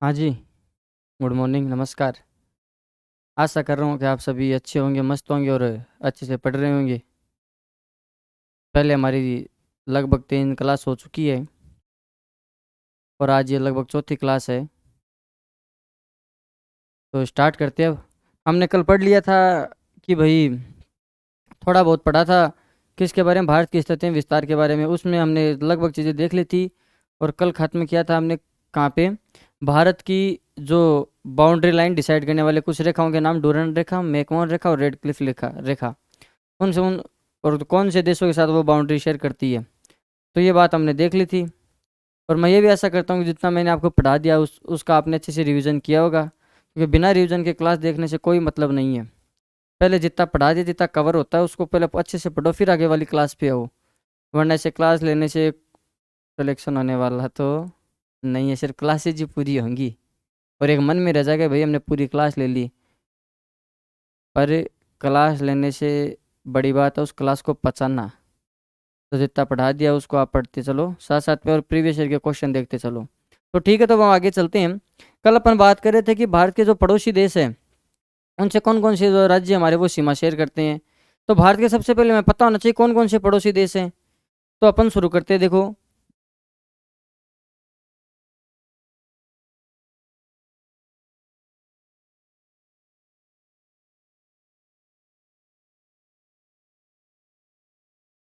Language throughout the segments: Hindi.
हाँ जी। गुड मॉर्निंग, नमस्कार। आशा कर रहा हूँ कि आप सभी अच्छे होंगे, मस्त होंगे और अच्छे से पढ़ रहे होंगे। पहले हमारी लगभग 3 क्लास हो चुकी है और आज ये लगभग चौथी क्लास है। तो स्टार्ट करते हैं अब। हमने कल पढ़ लिया था कि भाई थोड़ा बहुत पढ़ा था किसके बारे में, भारत की स्थिति विस्तार के बारे में। उसमें हमने लगभग चीज़ें देख ली थी। और कल खत्म किया था हमने कहाँ पे, भारत की जो बाउंड्री लाइन डिसाइड करने वाले कुछ रेखाओं के नाम, डूरन रेखा, मैकमोहन रेखा और रेड क्लिफ रेखा रेखा उन से उन और कौन से देशों के साथ वो बाउंड्री शेयर करती है। तो ये बात हमने देख ली थी। और मैं ये भी ऐसा करता हूँ कि जितना मैंने आपको पढ़ा दिया उसका आपने अच्छे से रिवीजन किया होगा, क्योंकि बिना रिवीजन के क्लास देखने से कोई मतलब नहीं है। पहले जितना पढ़ा दिया, जितना कवर होता है उसको पहले अच्छे से पढ़ो, फिर आगे वाली क्लास पे आओ। वरना ऐसे क्लास लेने से सिलेक्शन होने वाला तो नहीं है, सिर्फ क्लासेज ही पूरी होंगी और एक मन में रह जाएगा भाई हमने पूरी क्लास ले ली। पर क्लास लेने से बड़ी बात है उस क्लास को पचाना। तो जितना पढ़ा दिया उसको आप पढ़ते चलो, साथ साथ में और प्रीवियस ईयर के क्वेश्चन देखते चलो। तो ठीक है, तो हम आगे चलते हैं। कल अपन बात कर रहे थे कि भारत के जो पड़ोसी देश हैं उनसे कौन कौन से जो राज्य हमारे वो सीमा शेयर करते हैं। तो भारत के सबसे पहले हमें पता होना चाहिए कौन कौन से पड़ोसी देश हैं। तो अपन शुरू करते हैं। देखो,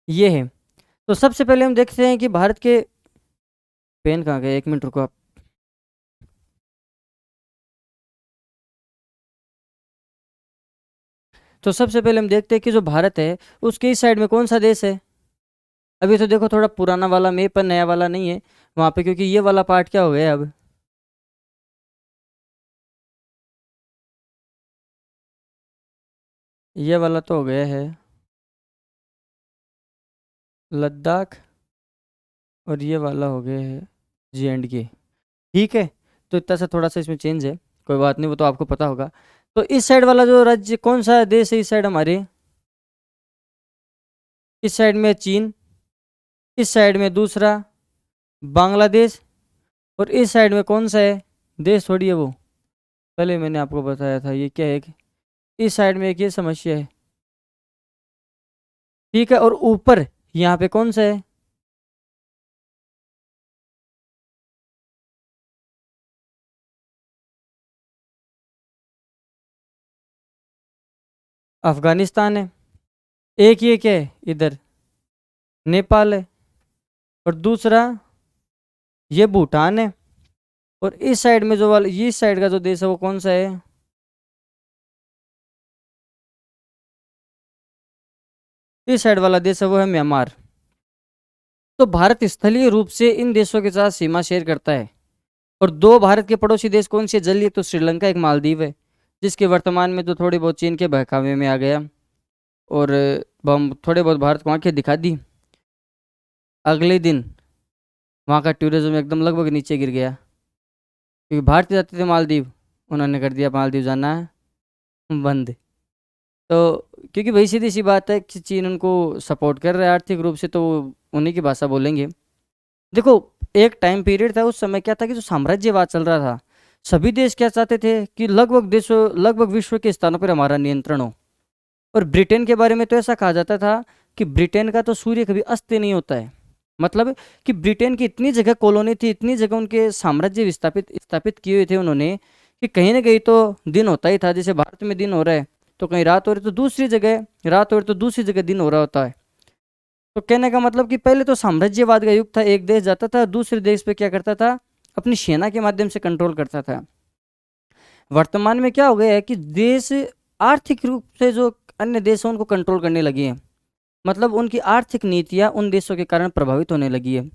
ये है। तो सबसे पहले हम देखते हैं कि भारत के, पेन कहाँ गए, 1 मिनट रुको आप। तो सबसे पहले हम देखते हैं कि जो भारत है उसके इस साइड में कौन सा देश है। अभी तो देखो थोड़ा पुराना वाला मैप पर, नया वाला नहीं है वहाँ पे, क्योंकि ये वाला पार्ट क्या हो गया है अब, ये वाला तो हो गया है लद्दाख, और ये वाला हो गया है J&K। ठीक है। तो इतना सा थोड़ा सा इसमें चेंज है, कोई बात नहीं, वो तो आपको पता होगा। तो इस साइड वाला जो राज्य कौन सा देश है, इस साइड हमारे, इस साइड में चीन, इस साइड में दूसरा बांग्लादेश, और इस साइड में कौन सा है देश, थोड़ी है वो, पहले मैंने आपको बताया था ये क्या है कि इस साइड में एक ये समस्या है। ठीक है। और ऊपर यहाँ पे कौन सा है, अफगानिस्तान है। एक ये क्या है इधर, नेपाल है। और दूसरा ये भूटान है। और इस साइड में जो वाला, ये इस साइड का जो देश है वो कौन सा है, इस साइड वाला देश है वो है म्यांमार। तो भारत स्थलीय रूप से इन देशों के साथ सीमा शेयर करता है। और दो भारत के पड़ोसी देश कौन से, जलीय, तो श्रीलंका एक मालदीव है, जिसके वर्तमान में तो थोड़ी बहुत चीन के बहकावे में आ गया। और हम थोड़े बहुत भारत को आंखें दिखा दी, अगले दिन वहाँ का टूरिज्म एकदम लगभग नीचे गिर गया, क्योंकि भारतीय जाते थे मालदीव, उन्होंने कर दिया मालदीव जाना बंद। तो क्योंकि भाई सीधी सी बात है कि चीन उनको सपोर्ट कर रहा है आर्थिक रूप से, तो वो उन्हीं की भाषा बोलेंगे। देखो, एक टाइम पीरियड था, उस समय क्या था कि जो साम्राज्यवाद चल रहा था, सभी देश क्या चाहते थे कि लगभग देशों, लगभग विश्व के स्थानों पर हमारा नियंत्रण हो। और ब्रिटेन के बारे में तो ऐसा कहा जाता था कि ब्रिटेन का तो सूर्य कभी अस्त नहीं होता है। मतलब कि ब्रिटेन की इतनी जगह कॉलोनी थी, इतनी जगह उनके साम्राज्य विस्थापित स्थापित किए हुए थे उन्होंने, कि कहीं ना कहीं तो दिन होता ही था। जैसे भारत में दिन हो रहा है तो कहीं रात हो रही, तो दूसरी जगह रात हो रही तो दूसरी जगह दिन हो रहा होता है। तो कहने का मतलब कि पहले तो साम्राज्यवाद का युग था, एक देश जाता था दूसरे देश पे क्या करता था, अपनी सेना के माध्यम से कंट्रोल करता था। वर्तमान में क्या हो गया है कि देश आर्थिक रूप से जो अन्य देश हैं उनको कंट्रोल करने लगे हैं। मतलब उनकी आर्थिक नीतियां उन देशों के कारण प्रभावित होने लगी है।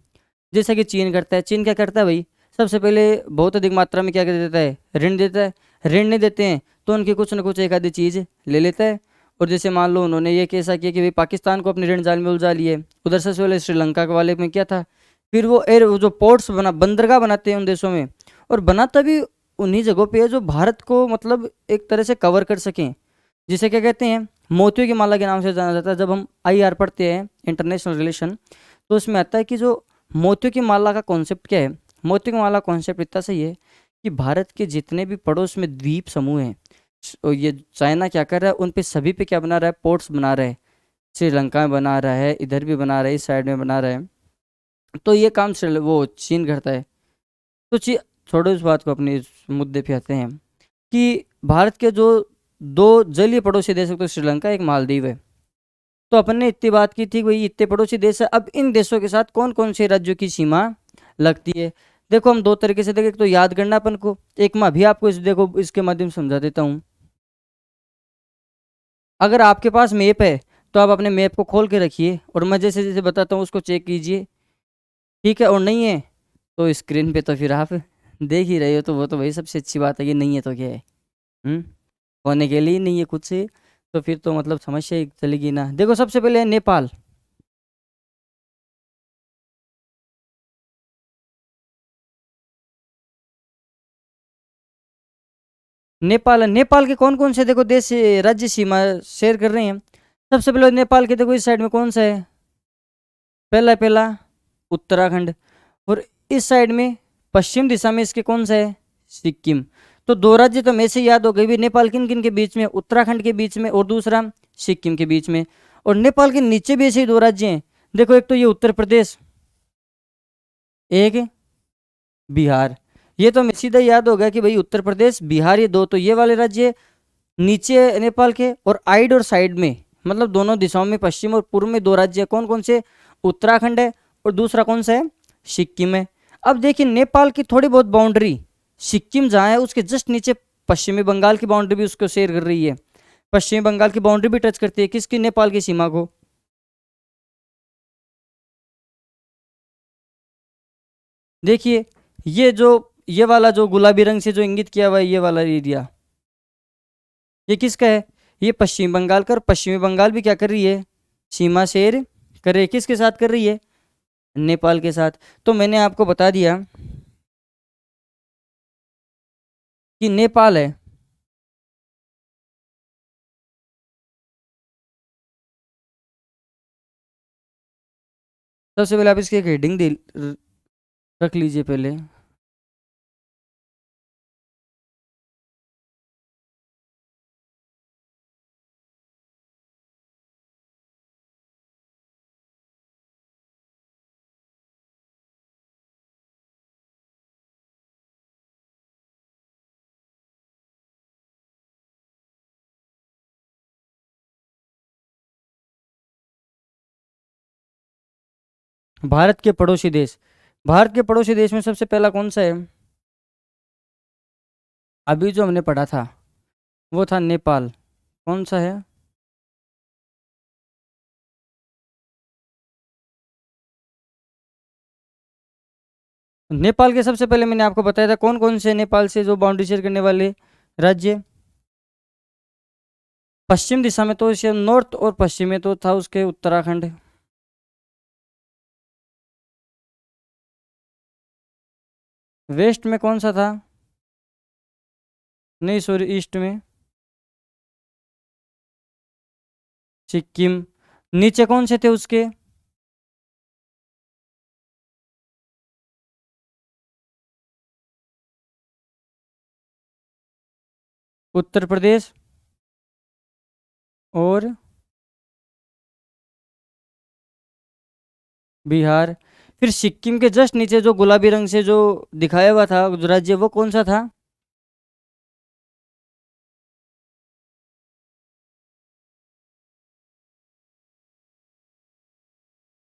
जैसा कि चीन करता है, चीन क्या करता है भाई, सबसे पहले बहुत अधिक मात्रा में क्या कर देता है, ऋण देता है। ऋण नहीं देते हैं तो उनकी कुछ ना कुछ एक आधी चीज़ ले लेता है। और जैसे मान लो उन्होंने ये कैसा किया कि भाई पाकिस्तान को अपने ऋण जाल में उलझा लिए, उधर से वाले श्रीलंका के वाले में क्या था, फिर वो जो पोर्ट्स बंदरगाह बनाते हैं उन देशों में, और बनाता भी उन्हीं जगहों पे है जो भारत को मतलब एक तरह से कवर कर सकें। जिसे क्या कहते हैं, मोतियों की माला के नाम से जाना जाता है। जब हम IR पढ़ते हैं, इंटरनेशनल रिलेशन, तो उसमें आता है कि जो मोतियों की माला का कॉन्सेप्ट क्या है। मोतियों की माला कॉन्सेप्ट इतना सही है कि भारत के जितने भी पड़ोस में द्वीप समूह हैं, और ये चाइना क्या कर रहा है, उन पे सभी पे क्या बना रहा है, पोर्ट्स बना रहा है। श्रीलंका में बना रहा है, इधर भी बना रहा है, इस साइड में बना रहा है। तो ये काम वो चीन करता है। तो छोड़ो इस बात को, अपने इस मुद्दे पे आते हैं कि भारत के जो दो जलीय पड़ोसी देश हैं, तो श्रीलंका, एक मालदीव है। तो अपन ने इतनी बात की थी, वही इतने पड़ोसी देश है। अब इन देशों के साथ कौन कौन से राज्यों की सीमा लगती है, देखो हम दो तरीके से देखें। एक तो याद करना अपन को, एक मैं अभी आपको देखो इसके माध्यम से समझा देता हूँ। अगर आपके पास मैप है तो आप अपने मैप को खोल के रखिए और मैं जैसे जैसे बताता हूँ उसको चेक कीजिए, ठीक है। और नहीं है तो स्क्रीन पे तो फिर आप देख ही रहे हो, तो वो तो वही सबसे अच्छी बात है कि नहीं है तो क्या है, हम्म होने के लिए नहीं है खुद से, तो फिर तो मतलब समस्या ही चलेगी ना। देखो सबसे पहले है नेपाल। नेपाल है, नेपाल के कौन कौन से देखो देश राज्य सीमा शेयर कर रहे हैं। सबसे पहले नेपाल के देखो इस साइड में कौन सा है, पहला पहला उत्तराखंड। और इस साइड में पश्चिम दिशा में इसके कौन सा है, सिक्किम। तो दो राज्य तो में से याद हो गई भी, नेपाल किन किन के बीच में, उत्तराखंड के बीच में, और दूसरा सिक्किम के बीच में। और नेपाल के नीचे भी ऐसे ही दो राज्य हैं, देखो एक तो ये उत्तर प्रदेश, एक बिहार। ये तो हमें सीधा याद होगा कि भाई उत्तर प्रदेश बिहार, ये दो तो ये वाले राज्य नीचे है नेपाल के। और आइड और साइड में मतलब दोनों दिशाओं में, पश्चिम और पूर्व में दो राज्य कौन कौन से, उत्तराखंड है और दूसरा कौन सा है, सिक्किम है। अब देखिए नेपाल की थोड़ी बहुत बाउंड्री, सिक्किम जहाँ है उसके जस्ट नीचे पश्चिमी बंगाल की बाउंड्री भी उसको शेयर कर रही है। पश्चिमी बंगाल की बाउंड्री भी टच करती है किसकी, नेपाल की सीमा को। देखिए ये जो, ये वाला जो गुलाबी रंग से जो इंगित किया हुआ है, ये वाला एरिया, ये किसका है, ये पश्चिम बंगाल का। और पश्चिमी बंगाल भी क्या कर रही है, सीमा शेयर कर रही है, किसके साथ कर रही है, नेपाल के साथ। तो मैंने आपको बता दिया कि नेपाल है, सबसे पहले आप इसकी एक हेडिंग दे रख लीजिए पहले। भारत के पड़ोसी देश, भारत के पड़ोसी देश में सबसे पहला कौन सा है, अभी जो हमने पढ़ा था वो था नेपाल। कौन सा है, नेपाल के सबसे पहले मैंने आपको बताया था कौन कौन से नेपाल से जो बाउंड्री शेयर करने वाले राज्य। पश्चिम दिशा में तो इसे नॉर्थ और पश्चिम में तो था उसके उत्तराखंड। वेस्ट में कौन सा था, नहीं सॉरी ईस्ट में सिक्किम। नीचे कौन से थे उसके, उत्तर प्रदेश और बिहार। फिर सिक्किम के जस्ट नीचे जो गुलाबी रंग से जो दिखाया हुआ था जो राज्य, वो कौन सा था,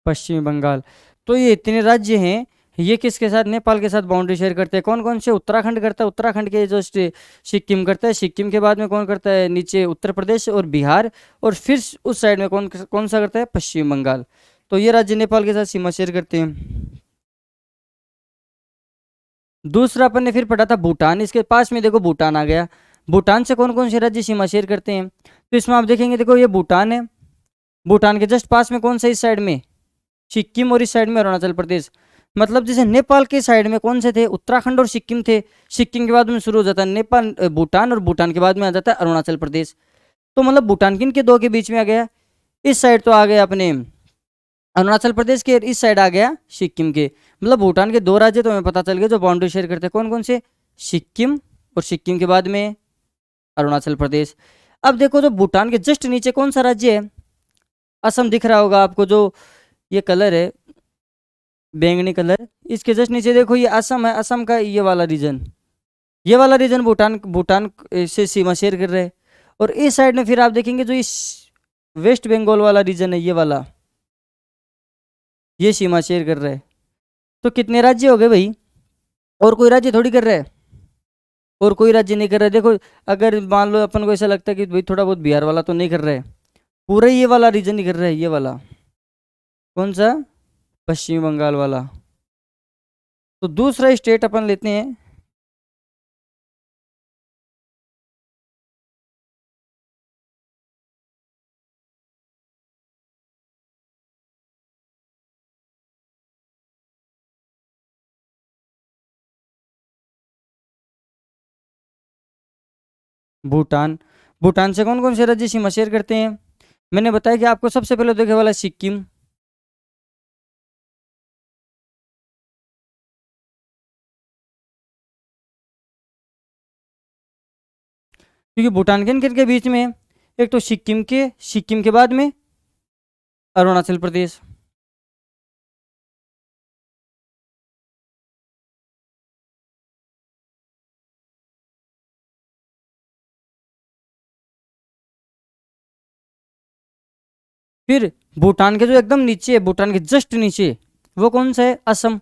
पश्चिमी बंगाल। तो ये इतने राज्य हैं, ये किसके साथ, नेपाल के साथ बाउंड्री शेयर करते हैं। कौन कौन से, उत्तराखंड करता है, उत्तराखंड के जो सिक्किम करता है, सिक्किम के बाद में कौन करता है, नीचे उत्तर प्रदेश और बिहार। और फिर उस साइड में कौन कौन सा करता है, पश्चिम बंगाल। तो ये राज्य नेपाल के साथ सीमा शेयर करते हैं। दूसरा अपन ने फिर पढ़ा था भूटान, इसके पास में देखो भूटान आ गया। भूटान से कौन कौन से राज्य सीमा शेयर करते हैं, तो इसमें आप देखेंगे, देखो ये भूटान है, भूटान के जस्ट पास में कौन सा, इस साइड में सिक्किम और इस साइड में अरुणाचल प्रदेश। मतलब जैसे नेपाल के साइड में कौन से थे, उत्तराखंड और सिक्किम थे। सिक्किम के बाद में शुरू हो जाता है नेपाल, भूटान, और भूटान के बाद में आ जाता है अरुणाचल प्रदेश। तो मतलब भूटान किन के दो के बीच में आ गया, इस साइड तो आ गया अपने अरुणाचल प्रदेश के, इस साइड आ गया सिक्किम के। मतलब भूटान के दो राज्य तो हमें पता चल गया जो बाउंड्री शेयर करते हैं, कौन कौन से, सिक्किम, और सिक्किम के बाद में अरुणाचल प्रदेश। अब देखो जो भूटान के जस्ट नीचे कौन सा राज्य है? असम दिख रहा होगा आपको, जो ये कलर है बैंगनी कलर, इसके जस्ट नीचे देखो ये असम है। असम का ये वाला रीजन, ये वाला रीजन भूटान भूटान से सीमा शेयर कर रहे हैं। और इस साइड में फिर आप देखेंगे जो इस वेस्ट बंगाल वाला रीजन है, ये वाला, ये सीमा शेयर कर रहा है। तो कितने राज्य हो गए भाई? और कोई राज्य थोड़ी कर रहा है, और कोई राज्य नहीं कर रहा है। देखो अगर मान लो अपन को ऐसा लगता है कि भाई थोड़ा बहुत बिहार वाला तो नहीं कर रहा है, पूरा ये वाला रीजन ही कर रहा है। ये वाला कौन सा? पश्चिम बंगाल वाला। तो दूसरा स्टेट अपन लेते हैं, भूटान। भूटान से कौन कौन से राज्य सीमा शेयर करते हैं? मैंने बताया कि आपको सबसे पहले देखे वाला सिक्किम, क्योंकि भूटान के किन के बीच में है? एक तो सिक्किम के बाद में अरुणाचल प्रदेश। फिर भूटान के जो एकदम नीचे है, भूटान के जस्ट नीचे, वो कौन सा है? असम।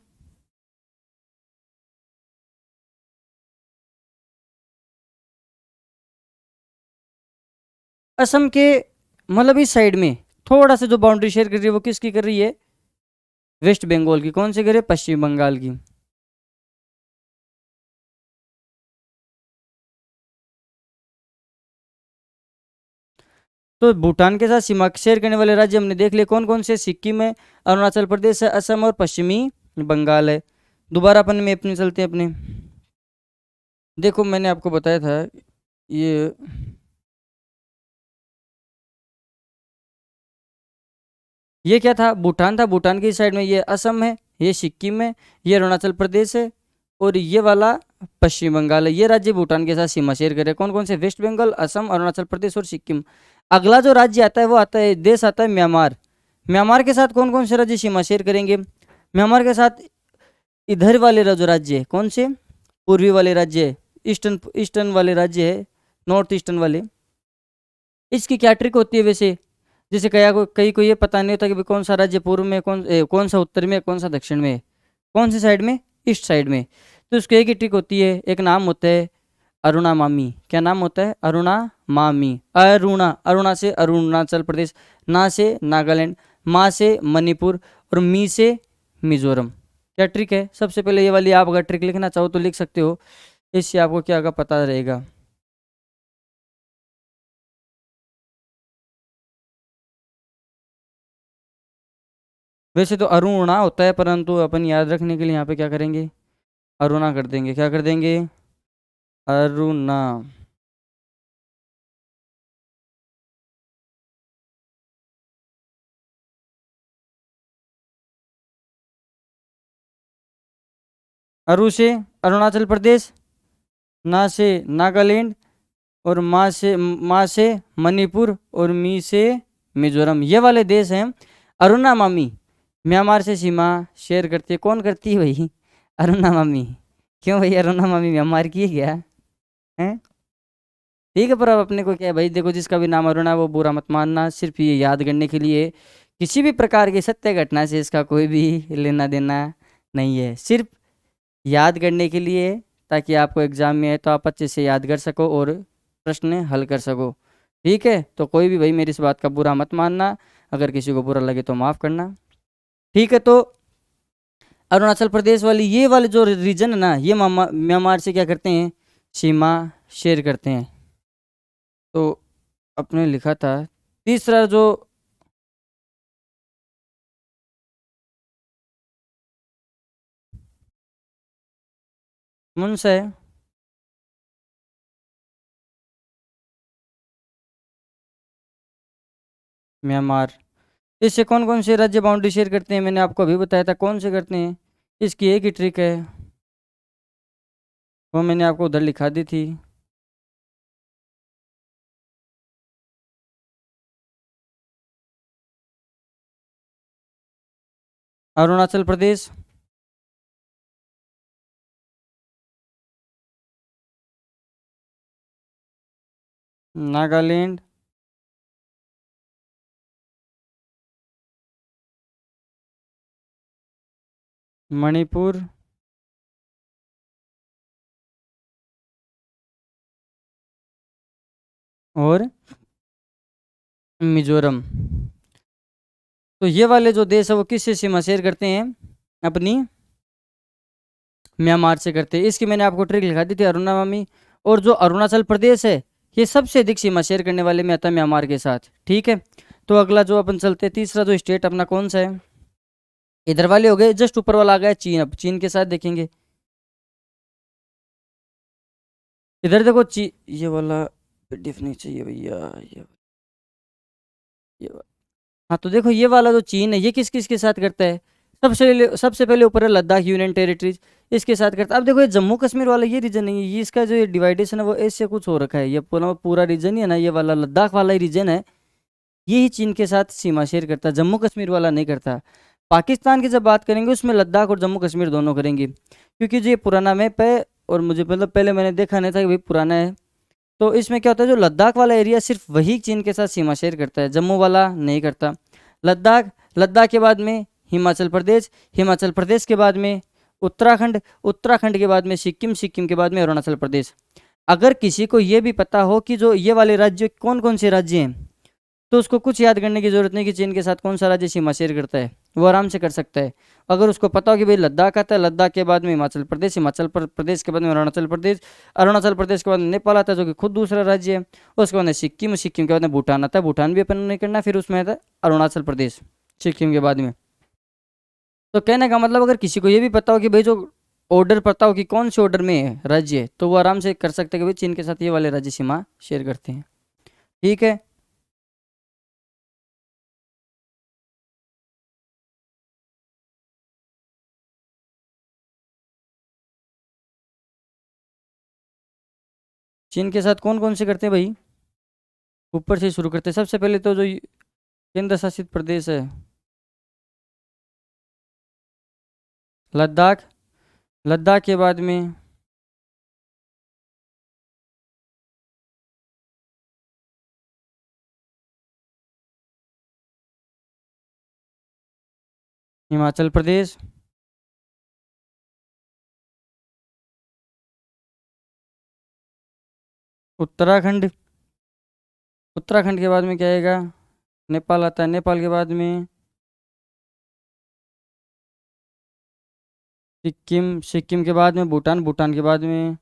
असम के मतलब इस साइड में थोड़ा सा जो बाउंड्री शेयर कर रही है वो किसकी कर रही है? वेस्ट बंगाल की। कौन सी कर रही है? पश्चिम बंगाल की। तो भूटान के साथ सीमा शेयर करने वाले राज्य हमने देख लिए कौन कौन से। सिक्किम है, अरुणाचल प्रदेश है, असम और पश्चिमी बंगाल है। दोबारा अपन मैप में चलते हैं अपने। देखो मैंने आपको बताया था ये, ये क्या था? भूटान था। भूटान की साइड में ये असम है, ये सिक्किम है, ये अरुणाचल प्रदेश है, और ये वाला पश्चिम बंगाल है। ये राज्य भूटान के साथ सीमा शेयर करे कौन कौन से? वेस्ट बंगाल, असम, अरुणाचल प्रदेश और सिक्किम। अगला जो राज्य आता है वो आता है, देश आता है म्यांमार। म्यांमार के साथ कौन कौन से राज्य सीमा शेयर करेंगे? म्यांमार के साथ इधर वाले जो राज्य है, कौन से? पूर्वी वाले राज्य है, ईस्टर्न ईस्टर्न वाले राज्य है, नॉर्थ ईस्टर्न वाले। इसकी क्या ट्रिक होती है वैसे? जैसे कई को ये पता नहीं होता कि भाई कौन सा राज्य पूर्व में, कौन सा उत्तर में, कौन सा दक्षिण में है, कौन सी साइड में? ईस्ट साइड में। तो उसकी एक ही ट्रिक होती है, एक नाम होता है अरुणा मामी। क्या नाम होता है? अरुणा मामी। अरुणा, अरुणा से अरुणाचल प्रदेश, ना से नागालैंड, मा से मणिपुर, और मी से मिजोरम। क्या ट्रिक है? सबसे पहले ये वाली आप अगर ट्रिक लिखना चाहो तो लिख सकते हो, इससे आपको क्या होगा पता रहेगा। वैसे तो अरुणा होता है, परंतु अपन याद रखने के लिए यहाँ पे क्या करेंगे? अरुणा कर देंगे। क्या कर देंगे? अरुणा। अरु से अरुणाचल प्रदेश, ना से नागालैंड, और माँ से मणिपुर, और मी से मिजोरम। ये वाले देश हैं। अरुणा मामी म्यांमार से सीमा शेयर करती है। कौन करती है भाई? अरुणा मामी। क्यों भाई, अरुणा मामी म्यांमार की है क्या? है? ठीक है, पर अब अपने को क्या है भाई, देखो जिसका भी नाम अरुणा है वो बुरा मत मानना, सिर्फ ये याद करने के लिए। किसी भी प्रकार की सत्य घटना से इसका कोई भी लेना देना नहीं है, सिर्फ याद करने के लिए, ताकि आपको एग्जाम में आए तो आप अच्छे से याद कर सको और प्रश्न हल कर सको। ठीक है, तो कोई भी भाई मेरी इस बात का बुरा मत मानना, अगर किसी को बुरा लगे तो माफ़ करना। ठीक है, तो अरुणाचल प्रदेश वाली ये वाले जो रीजन है ना, ये म्यांमार से क्या करते हैं? सीमा शेयर करते हैं। तो अपने लिखा था तीसरा जो कौन सा है? म्यांमार। इससे कौन कौन से राज्य बाउंड्री शेयर करते हैं? मैंने आपको अभी बताया था कौन से करते हैं। इसकी एक ही ट्रिक है। वो मैंने आपको उधर लिखा दी थी। अरुणाचल प्रदेश, नागालैंड, मणिपुर और मिजोरम। तो ये वाले जो देश है वो किससे सीमा शेयर करते हैं? अपनी म्यांमार से करते हैं। इसकी मैंने आपको ट्रिक लिखा दी थी, अरुणामामी। और जो अरुणाचल प्रदेश है, ये सबसे अधिक सीमा शेयर करने वाले में आता है म्यांमार के साथ। ठीक है, तो अगला जो अपन चलते हैं, तीसरा जो स्टेट अपना कौन सा है? इधर वाले हो गए, जस्ट ऊपर वाला आ गया चीन। अब चीन के साथ देखेंगे। इधर देखो ये वाला पीडीएफ नहीं चाहिए भैया, ये हाँ, तो देखो ये वाला जो चीन है, ये किस किस के साथ करता है? सबसे पहले ऊपर है लद्दाख यूनियन टेरिटरीज, इसके साथ करता है। अब देखो ये जम्मू कश्मीर वाला ये रीजन नहीं है, ये इसका जो ये डिवाइडेशन है वो ऐसे कुछ हो रखा है। ये पूरा पूरा रीजन ही है ना, ये वाला लद्दाख वाला ही रीजन है, ये ही चीन के साथ सीमा शेयर करता है, जम्मू कश्मीर वाला नहीं करता। पाकिस्तान की जब बात करेंगे उसमें लद्दाख और जम्मू कश्मीर दोनों करेंगे, क्योंकि जो ये पुराना मैप है, और मुझे मतलब पहले मैंने देखा नहीं था कि भाई पुराना है, तो इसमें क्या होता है, जो लद्दाख वाला एरिया सिर्फ वही चीन के साथ सीमा शेयर करता है, जम्मू वाला नहीं करता। लद्दाख, लद्दाख के बाद में हिमाचल प्रदेश, हिमाचल प्रदेश के बाद में उत्तराखंड, उत्तराखंड के बाद में सिक्किम, सिक्किम के बाद में अरुणाचल प्रदेश। अगर किसी को ये भी पता हो कि जो ये वाले राज्य कौन कौन से राज्य हैं, तो उसको कुछ याद करने की जरूरत नहीं कि चीन के साथ कौन सा राज्य सीमा शेयर करता है, वो आराम से कर सकता है। अगर उसको पता हो कि भाई लद्दाख आता है, लद्दाख के बाद में हिमाचल प्रदेश, हिमाचल प्रदेश के बाद में अरुणाचल प्रदेश, अरुणाचल प्रदेश के बाद में नेपाल आता है जो कि खुद दूसरा राज्य है, उसके बाद में सिक्किम, सिक्किम के बाद में भूटान आता है, भूटान भी अपन नहीं करना, फिर उसमें आता है अरुणाचल प्रदेश सिक्किम के बाद में। तो कहने का मतलब, अगर किसी को ये भी पता हो कि भाई जो ऑर्डर पता हो कि कौन से ऑर्डर में है राज्य, तो वो आराम से कर सकते हैं कि भाई चीन के साथ ये वाले राज्य सीमा शेयर करते हैं। ठीक है, चीन के साथ कौन कौन से करते हैं भाई? ऊपर से शुरू करते हैं। सबसे पहले तो जो केंद्र शासित प्रदेश है, लद्दाख, लद्दाख के बाद में हिमाचल प्रदेश, उत्तराखंड, उत्तराखंड के बाद में क्या आएगा? नेपाल आता है, नेपाल के बाद में सिक्किम, सिक्किम के बाद में भूटान, भूटान के बाद में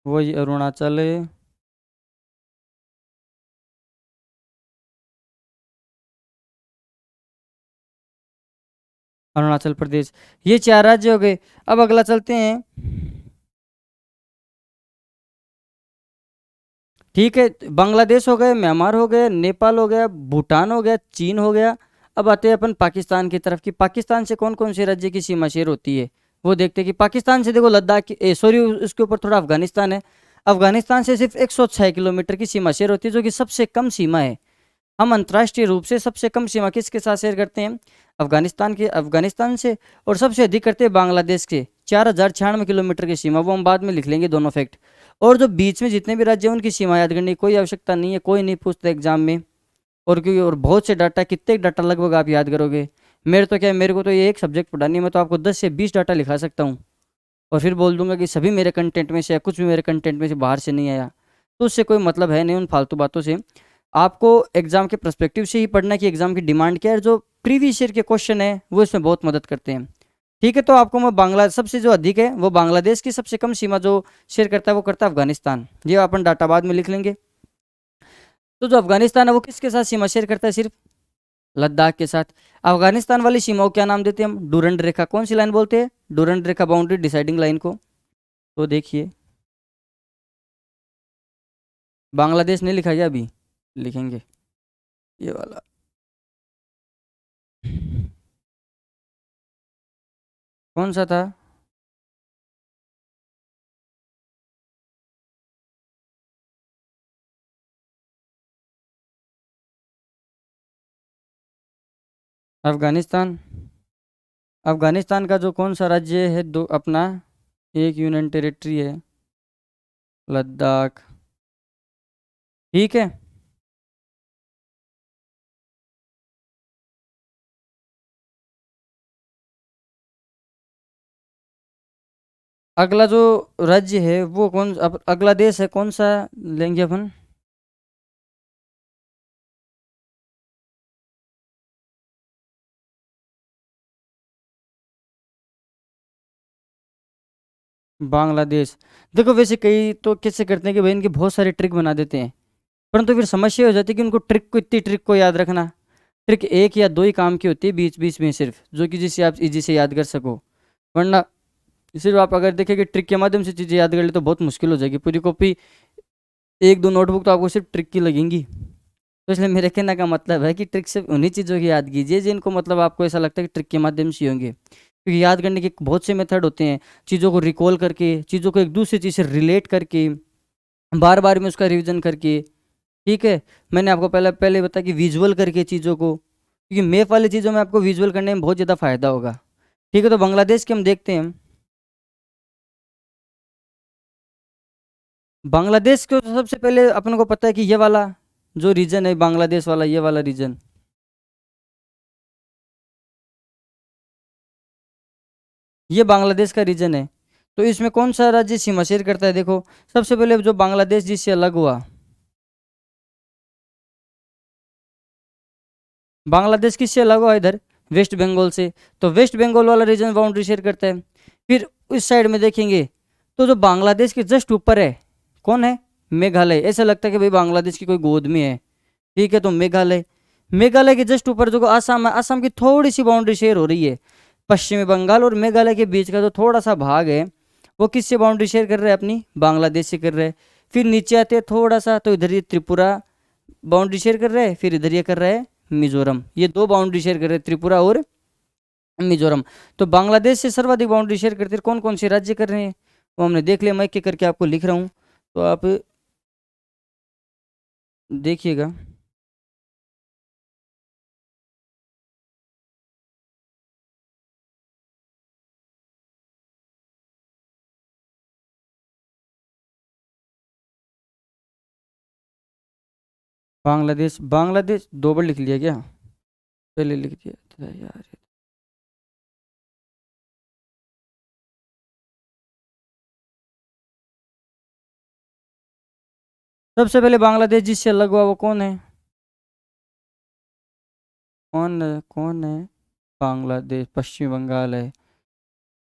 वही अरुणाचल है। अरुणाचल प्रदेश, ये चार राज्य हो गए। अब अगला चलते हैं। ठीक है, बांग्लादेश हो गए, म्यांमार हो गया, नेपाल हो गया, भूटान हो गया, चीन हो गया। अब आते हैं अपन पाकिस्तान की तरफ, कि पाकिस्तान से कौन कौन से राज्य की सीमा शेयर होती है, वो देखते हैं। कि पाकिस्तान से देखो लद्दाख की, सॉरी उसके ऊपर थोड़ा अफगानिस्तान है, अफगानिस्तान से सिर्फ 106 किलोमीटर की सीमा शेयर होती है, जो कि सबसे कम सीमा है। हम अंतर्राष्ट्रीय रूप से सबसे कम सीमा किसके साथ शेयर करते हैं? अफगानिस्तान से। और सबसे अधिक करते हैं बांग्लादेश के, 4096 किलोमीटर की सीमा, वो हम बाद में लिख लेंगे दोनों फैक्ट। और जो बीच में जितने भी राज्य हैं उनकी सीमा याद करने की कोई आवश्यकता नहीं है, कोई नहीं पूछता एग्जाम में। और क्योंकि और बहुत से डाटा, कितने डाटा लगभग आप याद करोगे? मेरे तो क्या है, मेरे को तो ये एक सब्जेक्ट पढ़ानी है, मैं तो आपको 10 से 20 डाटा लिखा सकता हूँ, और फिर बोल दूंगा कि सभी मेरे कंटेंट में से, या कुछ भी मेरे कंटेंट में से बाहर से नहीं आया। तो उससे कोई मतलब है नहीं उन फालतू बातों से। आपको एग्जाम के पर्सपेक्टिव से ही पढ़ना कि एग्जाम की डिमांड क्या है, जो प्रीवियस ईयर के क्वेश्चन है वो इसमें बहुत मदद करते हैं। ठीक है, तो आपको मैं बांग्ला सबसे जो अधिक है वो बांग्लादेश की, सबसे कम सीमा जो शेयर करता है वो करता है अफगानिस्तान। ये अपन डाटा बाद में लिख लेंगे। तो जो अफगानिस्तान है वो किसके साथ सीमा शेयर करता है? सिर्फ लद्दाख के साथ। अफगानिस्तान वाली सीमा को क्या नाम देते हैं हम? डूरंड रेखा। कौन सी लाइन बोलते हैं? डूरंड रेखा, बाउंड्री डिसाइडिंग लाइन को। तो देखिए, बांग्लादेश नहीं लिखा गया, अभी लिखेंगे ये वाला। कौन सा था? अफगानिस्तान। अफगानिस्तान का जो कौन सा राज्य है, दो अपना एक यूनियन टेरिटरी है, लद्दाख। ठीक है। अगला जो राज्य है वो अगला देश है कौन सा लेंगे अपन? बांग्लादेश। देखो वैसे कई तो कैसे करते हैं कि भाई इनके बहुत सारे ट्रिक बना देते हैं, परंतु फिर समस्या हो जाती है कि उनको इतनी ट्रिक को याद रखना। ट्रिक एक या दो ही काम की होती है बीच बीच में सिर्फ, जो कि जिससे आप इजी से याद कर सको। वरना सिर्फ आप अगर देखें कि ट्रिक के माध्यम से चीज़ें याद कर ले तो बहुत मुश्किल हो जाएगी। पूरी कॉपी, एक दो नोटबुक तो आपको सिर्फ ट्रिक की लगेंगी। तो इसलिए मेरे कहने का मतलब है कि ट्रिक सिर्फ उन्हीं चीज़ों की याद कीजिए जिनको मतलब आपको ऐसा लगता है कि ट्रिक के माध्यम से ही होंगे, क्योंकि याद करने के बहुत से मेथड होते हैं। चीज़ों को रिकॉल करके, चीज़ों को एक दूसरी चीज़ से रिलेट करके, बार बार में उसका रिवीजन करके। ठीक है। मैंने आपको पहले पहले बताया कि विजुअल करके चीज़ों को, क्योंकि मैप वाली चीज़ों में आपको विजुअल करने में बहुत ज़्यादा फायदा होगा। ठीक है, तो बांग्लादेश के हम देखते हैं। बांग्लादेश को तो सबसे पहले अपन को पता है कि ये वाला जो रीजन है बांग्लादेश वाला, ये वाला रीजन, ये बांग्लादेश का रीजन है। तो इसमें कौन सा राज्य सीमा शेयर करता है? देखो, सबसे पहले जो बांग्लादेश जिससे अलग हुआ, बांग्लादेश किससे अलग हुआ इधर? वेस्ट बंगाल से। तो वेस्ट बंगाल वाला रीजन बाउंड्री शेयर करता है। फिर उस साइड में देखेंगे तो जो बांग्लादेश के जस्ट ऊपर है, कौन है? मेघालय। ऐसा लगता है कि भाई बांग्लादेश की कोई गोद में है। ठीक है, तो मेघालय। मेघालय के जस्ट ऊपर जो आसाम है, आसाम की थोड़ी सी बाउंड्री शेयर हो रही है। पश्चिमी बंगाल और मेघालय के बीच का जो थोड़ा सा भाग है, वो किससे बाउंड्री शेयर कर रहे हैं? अपनी बांग्लादेश से कर रहे हैं। फिर नीचे आते हैं थोड़ा सा, तो इधर ये त्रिपुरा बाउंड्री शेयर कर रहे हैं, फिर इधर ये कर रहे हैं मिजोरम। ये दो बाउंड्री शेयर कर रहे हैं, त्रिपुरा और मिजोरम। तो बांग्लादेश से सर्वाधिक बाउंड्री शेयर करते कौन कौन से राज्य कर रहे हैं वो हमने देख लिया। मैं एक एक करके आपको लिख रहा हूँ, तो आप देखिएगा। बांग्लादेश, बांग्लादेश दो बार लिख लिया क्या? पहले लिख दिया था यार। सबसे पहले बांग्लादेश जिससे अलग हुआ वो कौन है? कौन है? बांग्लादेश, पश्चिम बंगाल है।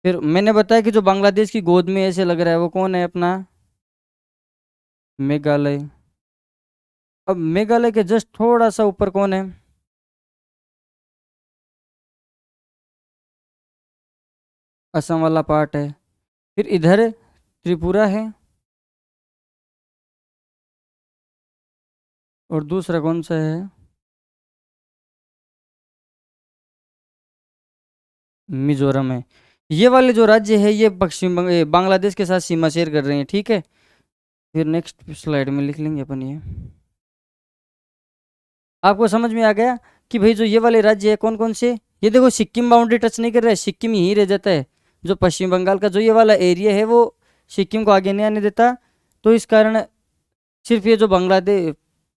फिर मैंने बताया कि जो बांग्लादेश की गोद में ऐसे लग रहा है वो कौन है अपना? मेघालय। अब मेघालय के जस्ट थोड़ा सा ऊपर कौन है? असम वाला पार्ट है। फिर इधर त्रिपुरा है, और दूसरा कौन सा है? मिजोरम है। ये वाले जो राज्य है ये बांग्लादेश के साथ सीमा शेयर कर रहे हैं। ठीक है। फिर नेक्स्ट स्लाइड में लिख लेंगे अपन ये। आपको समझ में आ गया कि भाई जो ये वाले राज्य है कौन कौन से? ये देखो, सिक्किम बाउंड्री टच नहीं कर रहा है, सिक्किम यहीं रह जाता है। जो पश्चिम बंगाल का जो ये वाला एरिया है वो सिक्किम को आगे नहीं आने देता। तो इस कारण सिर्फ ये जो बांग्लादेश,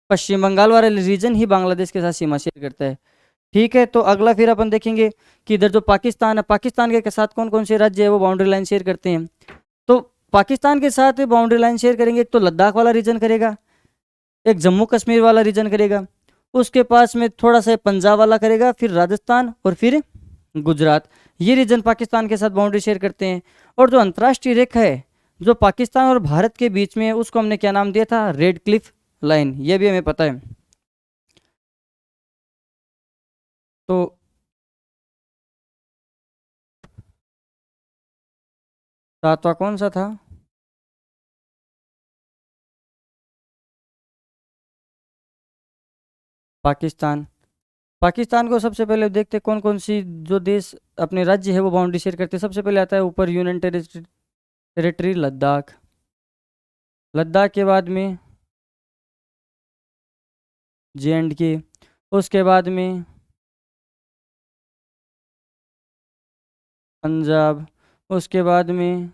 पश्चिम बंगाल वाला रीजन ही बांग्लादेश के साथ सीमा शेयर करता है। ठीक है, तो अगला फिर अपन देखेंगे कि इधर जो पाकिस्तान है, पाकिस्तान के साथ कौन कौन से राज्य है वो बाउंड्री लाइन शेयर करते हैं। तो पाकिस्तान के साथ बाउंड्री लाइन शेयर करेंगे, एक तो लद्दाख वाला रीजन करेगा, एक जम्मू कश्मीर वाला रीजन करेगा, उसके पास में थोड़ा सा पंजाब वाला करेगा, फिर राजस्थान और फिर गुजरात। ये रीजन पाकिस्तान के साथ बाउंड्री शेयर करते हैं। और जो अंतर्राष्ट्रीय रेखा है जो पाकिस्तान और भारत के बीच में है, उसको हमने क्या नाम दिया था? Red Cliff line. ये भी हमें पता है। तो सातवां कौन सा था? पाकिस्तान। पाकिस्तान को सबसे पहले देखते हैं कौन कौन सी जो देश अपने राज्य है वो बाउंड्री शेयर करते हैं। सबसे पहले आता है ऊपर यूनियन टेरिटरी लद्दाख। लद्दाख के बाद में जे एंड के, उसके बाद में पंजाब, उसके बाद में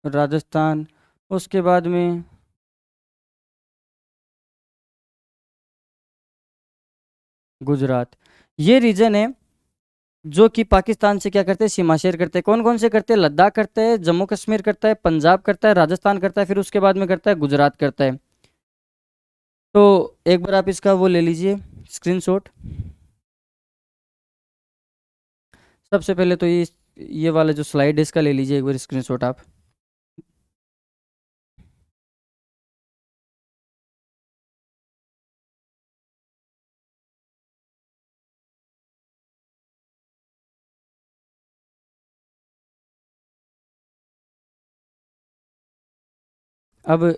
राजस्थान, उसके बाद में गुजरात। ये रीजन है जो कि पाकिस्तान से क्या करते हैं, सीमा शेयर करते हैं। कौन कौन से करते हैं? लद्दाख करते हैं, जम्मू कश्मीर करता है, पंजाब करता है, राजस्थान करता है, फिर उसके बाद में करता है गुजरात करता है। तो एक बार आप इसका वो ले लीजिए स्क्रीनशॉट। सबसे पहले तो ये वाला जो स्लाइड है इसका ले लीजिए एक बार स्क्रीनशॉट आप। अब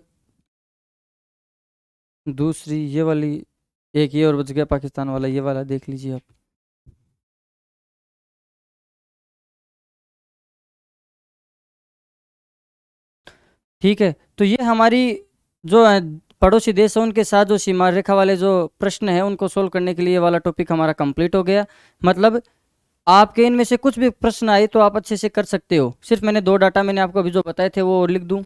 दूसरी ये वाली, एक ये और बच गया पाकिस्तान वाला, ये वाला देख लीजिए आप। ठीक है, तो ये हमारी जो पड़ोसी देश है उनके साथ जो सीमा रेखा वाले जो प्रश्न है उनको सोल्व करने के लिए ये वाला टॉपिक हमारा कंप्लीट हो गया। मतलब आपके इनमें से कुछ भी प्रश्न आए तो आप अच्छे से कर सकते हो। सिर्फ मैंने दो डाटा मैंने आपको अभी जो बताए थे वो लिख दूं।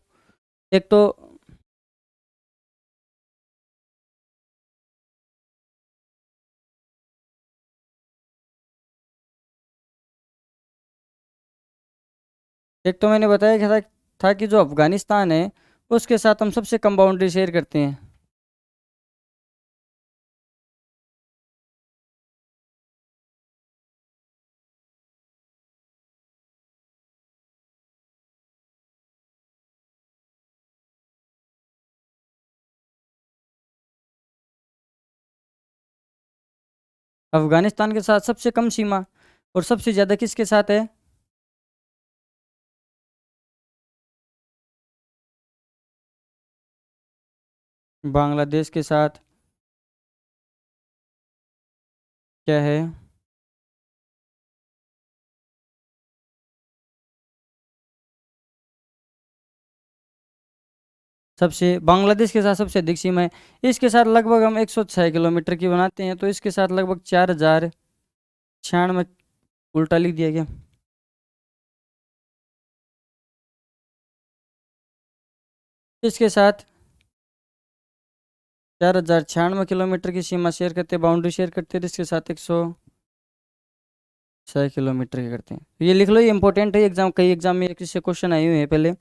एक तो मैंने बताया कि था कि जो अफगानिस्तान है उसके साथ हम सबसे कम बाउंड्री शेयर करते हैं। अफगानिस्तान के साथ सबसे कम सीमा, और सबसे ज़्यादा किसके साथ है? बांग्लादेश के साथ क्या है? सबसे बांग्लादेश के साथ सबसे अधिक सीमा है। इसके साथ लगभग हम 106 किलोमीटर की बनाते हैं, तो इसके साथ लगभग 4096, उल्टा लिख दिया गया। इसके साथ 4096 किलोमीटर की सीमा शेयर करते हैं, बाउंड्री शेयर करते हैं, इसके साथ 106 किलोमीटर के करते हैं। तो ये लिख लो, ये इंपॉर्टेंट है, एग्जाम कई एग्जाम में इससे क्वेश्चन आए हुए हैं पहले।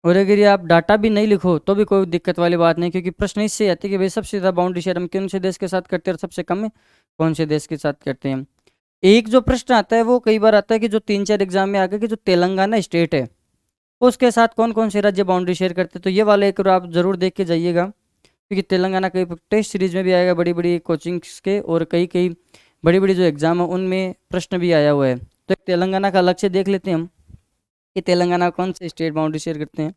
और अगर ये आप डाटा भी नहीं लिखो तो भी कोई दिक्कत वाली बात नहीं, क्योंकि प्रश्न इससे आती है कि भाई सबसे ज़्यादा बाउंड्री शेयर हम कौन से देश के साथ करते हैं और सबसे कम में कौन से देश के साथ करते हैं। एक जो प्रश्न आता है वो कई बार आता है कि जो 3-4 एग्जाम में आ गया कि जो तेलंगाना स्टेट है उसके साथ कौन कौन से राज्य बाउंड्री शेयर करते हैं। तो ये वाला एक बार आप जरूर देख के जाइएगा, क्योंकि तेलंगाना कई टेस्ट सीरीज में भी आएगा, बड़ी बड़ी कोचिंग्स के और कई कई बड़ी बड़ी जो एग्जाम है उनमें प्रश्न भी आया हुआ है। तो एक तेलंगाना का अलग से देख लेते हैं हम कि तेलंगाना कौन से स्टेट बाउंड्री शेयर करते हैं।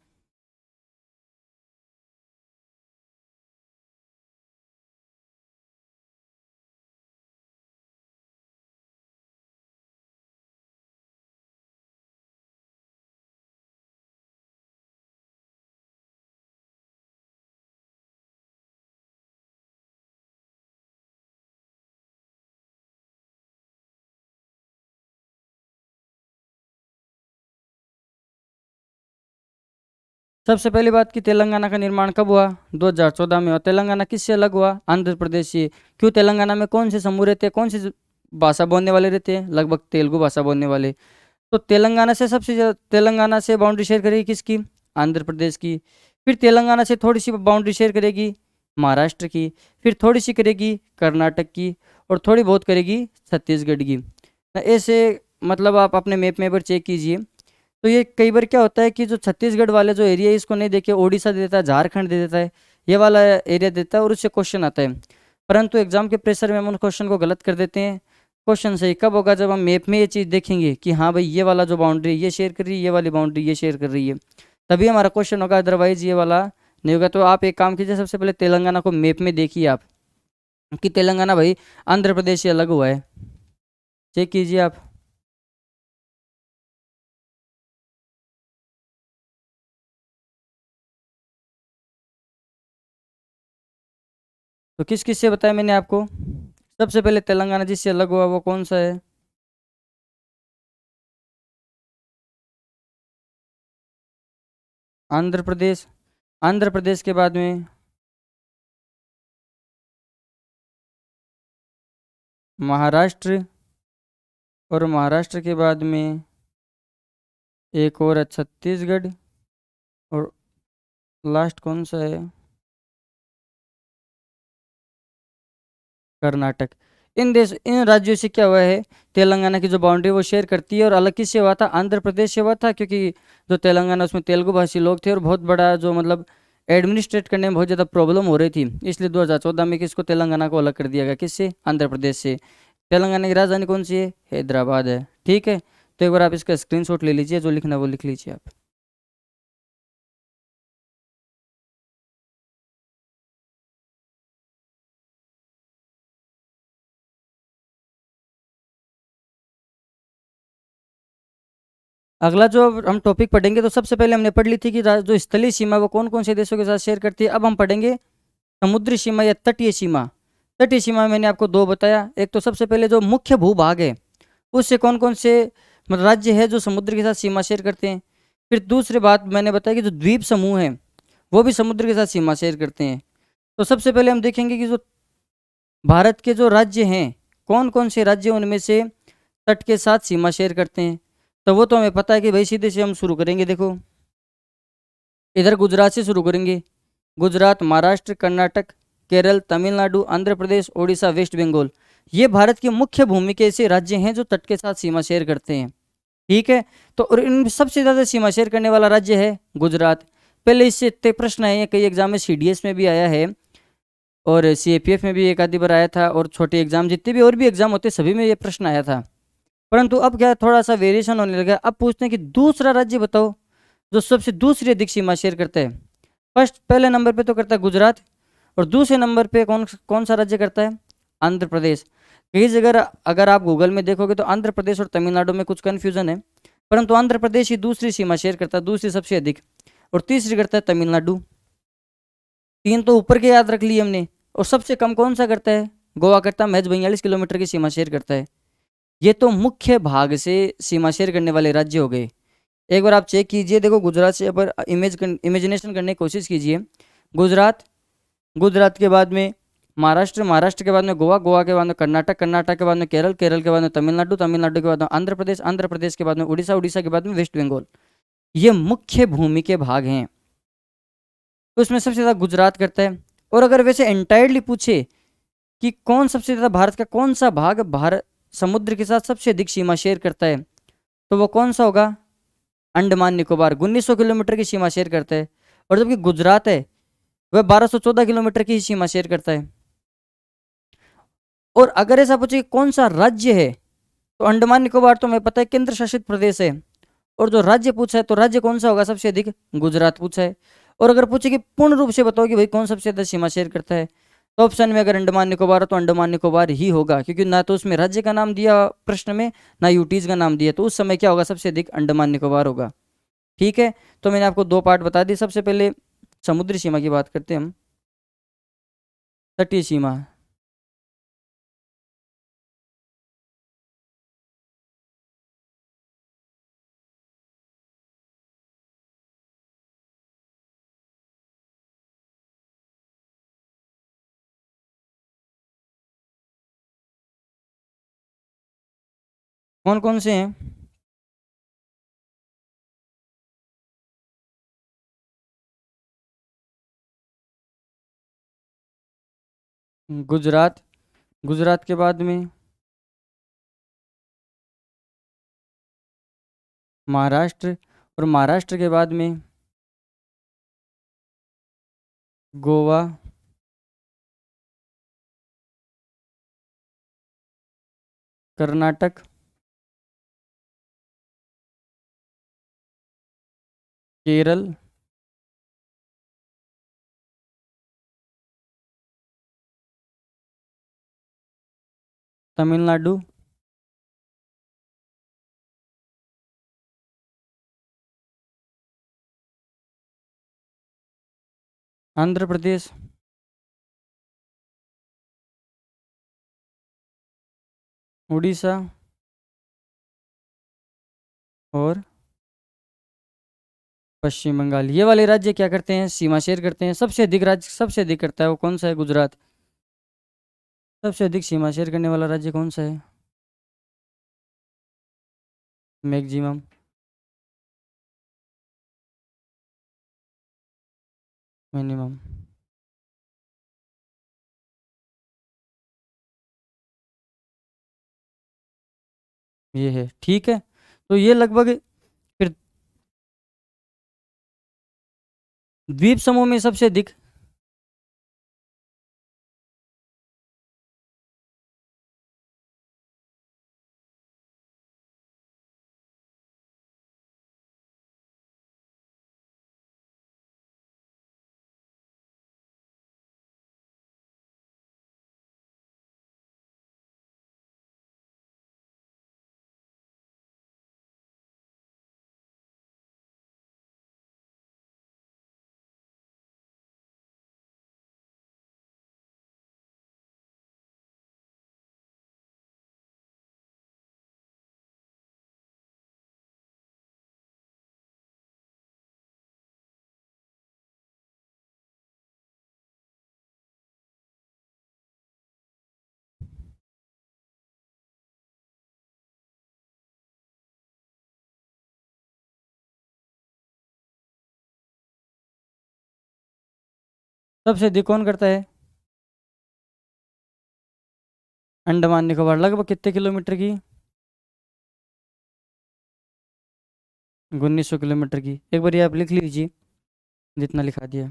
सबसे पहली बात कि तेलंगाना का निर्माण कब हुआ? 2014 में। और तेलंगाना किससे अलग हुआ? आंध्र प्रदेश से। क्यों? तेलंगाना में कौन से समूह रहते हैं, कौन सी भाषा बोलने वाले रहते हैं? लगभग तेलुगु भाषा बोलने वाले। तो तेलंगाना से सबसे ज़्यादा, तेलंगाना से बाउंड्री शेयर करेगी किसकी? आंध्र प्रदेश की। फिर तेलंगाना से थोड़ी सी बाउंड्री शेयर करेगी महाराष्ट्र की, फिर थोड़ी सी करेगी कर्नाटक की, और थोड़ी बहुत करेगी छत्तीसगढ़ की। ऐसे मतलब आप अपने मैप में एक बार चेक कीजिए। तो ये कई बार क्या होता है कि जो छत्तीसगढ़ वाले जो एरिया है इसको नहीं देके उड़ीसा दे देता है, झारखंड दे देता है, ये वाला एरिया देता है और उससे क्वेश्चन आता है। परंतु एग्जाम के प्रेशर में हम उन क्वेश्चन को गलत कर देते हैं। क्वेश्चन सही कब होगा? जब हम मैप में ये चीज़ देखेंगे कि हाँ भाई ये वाला जो बाउंड्री ये शेयर कर रही है, ये वाली बाउंड्री ये शेयर कर रही है। तभी हमारा क्वेश्चन होगा, अदरवाइज ये वाला नहीं होगा। तो आप एक काम कीजिए, सबसे पहले तेलंगाना को मैप में देखिए आप, कि तेलंगाना भाई आंध्र प्रदेश से अलग हुआ है, चेक कीजिए आप। तो किस किस से बताया मैंने आपको, सबसे पहले तेलंगाना जिससे अलग हुआ वो कौन सा है? आंध्र प्रदेश। आंध्र प्रदेश के बाद में महाराष्ट्र, और महाराष्ट्र के बाद में एक और है छत्तीसगढ़, और लास्ट कौन सा है? कर्नाटक। इन राज्यों से क्या हुआ है, तेलंगाना की जो बाउंड्री वो शेयर करती है। और अलग किससे हुआ था? आंध्र प्रदेश से हुआ था, क्योंकि जो तेलंगाना उसमें तेलुगु भाषी लोग थे, और बहुत बड़ा जो मतलब एडमिनिस्ट्रेट करने में बहुत ज़्यादा प्रॉब्लम हो रही थी, इसलिए 2014 में किसको, तेलंगाना को अलग कर दिया गया। किससे? आंध्र प्रदेश से। तेलंगाना की राजधानी कौन सी है? हैदराबाद है। ठीक है, तो एक बार आप इसका स्क्रीनशॉट ले लीजिए, जो लिखना है वो लिख लीजिए आप। अगला जो अब हम टॉपिक पढ़ेंगे, तो सबसे पहले हमने पढ़ ली थी कि जो स्थलीय सीमा वो कौन कौन से देशों के साथ शेयर करती है। अब हम पढ़ेंगे समुद्री सीमा या तटीय सीमा। तटीय सीमा में मैंने आपको दो बताया, एक तो सबसे पहले जो मुख्य भूभाग है उससे कौन कौन से मतलब राज्य है जो समुद्र के साथ सीमा शेयर करते हैं। फिर दूसरी बात मैंने बताया कि जो द्वीप समूह है वो भी समुद्र के साथ सीमा शेयर करते हैं। तो सबसे पहले हम देखेंगे कि जो भारत के जो राज्य हैं, कौन कौन से राज्य उनमें से तट के साथ सीमा शेयर करते हैं। तो वो तो हमें पता है कि भाई सीधे से हम शुरू करेंगे। देखो, इधर गुजरात से शुरू करेंगे। गुजरात, महाराष्ट्र, कर्नाटक, केरल, तमिलनाडु, आंध्र प्रदेश, ओडिशा, वेस्ट बंगाल, ये भारत के मुख्य भूमि के ऐसे राज्य हैं जो तट के साथ सीमा शेयर करते हैं। ठीक है, तो और इन सबसे ज़्यादा सीमा शेयर करने वाला राज्य है गुजरात। पहले इससे इतने प्रश्न आए हैं, कई एग्जाम में सीडीएस में भी आया है, और सीएपीएफ में भी एक आधी बार आया था, और छोटे एग्जाम जितने भी और भी एग्जाम होते सभी में ये प्रश्न आया था। परंतु अब क्या थोड़ा सा वेरिएशन होने लगा। अब पूछते हैं कि दूसरा राज्य बताओ जो सबसे दूसरी अधिक सीमा शेयर करता है। फर्स्ट, पहले नंबर पे तो करता है गुजरात, और दूसरे नंबर पे कौन कौन सा राज्य करता है? आंध्र प्रदेश। कई जगह अगर आप गूगल में देखोगे तो आंध्र प्रदेश और तमिलनाडु में कुछ कन्फ्यूजन है, परंतु आंध्र प्रदेश ही दूसरी सीमा शेयर करता है, दूसरी सबसे अधिक, और तीसरी करता है तमिलनाडु। तीन तो ऊपर के याद रख लिए हमने। और सबसे कम कौन सा करता है? गोवा करता है, महज 42 किलोमीटर की सीमा शेयर करता है। ये तो मुख्य भाग से सीमा शेयर करने वाले राज्य हो गए। एक बार आप चेक कीजिए, देखो गुजरात से एक बार इमेजिनेशन करने की कोशिश कीजिए। गुजरात, गुजरात के बाद में महाराष्ट्र, महाराष्ट्र के बाद में गोवा, गोवा के बाद में कर्नाटक, कर्नाटक के बाद में केरल, केरल के बाद में तमिलनाडु, तमिलनाडु के बाद में आंध्र प्रदेश, आंध्र प्रदेश के बाद में उड़ीसा, उड़ीसा के बाद में वेस्ट बंगाल। ये मुख्य भूमि के भाग हैं। तो उसमें सबसे ज़्यादा गुजरात करता है। और अगर वैसे एंटायरली पूछे कि कौन सबसे ज़्यादा भारत का कौन सा भाग भारत समुद्र के साथ सबसे अधिक सीमा शेयर करता है, तो वो कौन सा होगा? अंडमान निकोबार 1900 किलोमीटर की सीमा शेयर करता है। और जबकि गुजरात है वह 1214 किलोमीटर की ही सीमा शेयर करता है। और अगर ऐसा पूछे कि कौन सा राज्य है, तो अंडमान निकोबार तो हमें पता है केंद्र शासित प्रदेश है। और जो राज्य पूछा है तो राज्य कौन सा होगा सबसे अधिक? गुजरात पूछा है। और अगर पूछे कि पूर्ण रूप से बताओ कि भाई कौन सबसे ज्यादा सीमा शेयर करता है, तो ऑप्शन में अगर अंडमान निकोबार हो तो अंडमान निकोबार ही होगा, क्योंकि ना तो उसमें राज्य का नाम दिया प्रश्न में, ना यूटीज का नाम दिया, तो उस समय क्या होगा? सबसे अधिक अंडमान निकोबार होगा। ठीक है, तो मैंने आपको दो पार्ट बता दिए। सबसे पहले समुद्री सीमा की बात करते हैं हम, तटीय सीमा। कौन कौन से हैं? गुजरात, गुजरात के बाद में महाराष्ट्र, और महाराष्ट्र के बाद में गोवा, कर्नाटक, केरल, तमिलनाडु, आंध्र प्रदेश, उड़ीसा और पश्चिम बंगाल। ये वाले राज्य क्या करते हैं, सीमा शेयर करते हैं। सबसे अधिक राज्य, सबसे अधिक करता है वो कौन सा है, गुजरात। सबसे अधिक सीमा शेयर करने वाला राज्य कौन सा है, मैक्सिमम। मिनिमम। ये है, ठीक है। तो ये लगभग, फिर द्वीप समूह में सबसे अधिक, सबसे अधिक कौन करता है, अंडमान निकोबार। लगभग कितने किलोमीटर की, 1900 किलोमीटर की। एक बार ये आप लिख लीजिए, जितना लिखा दिया।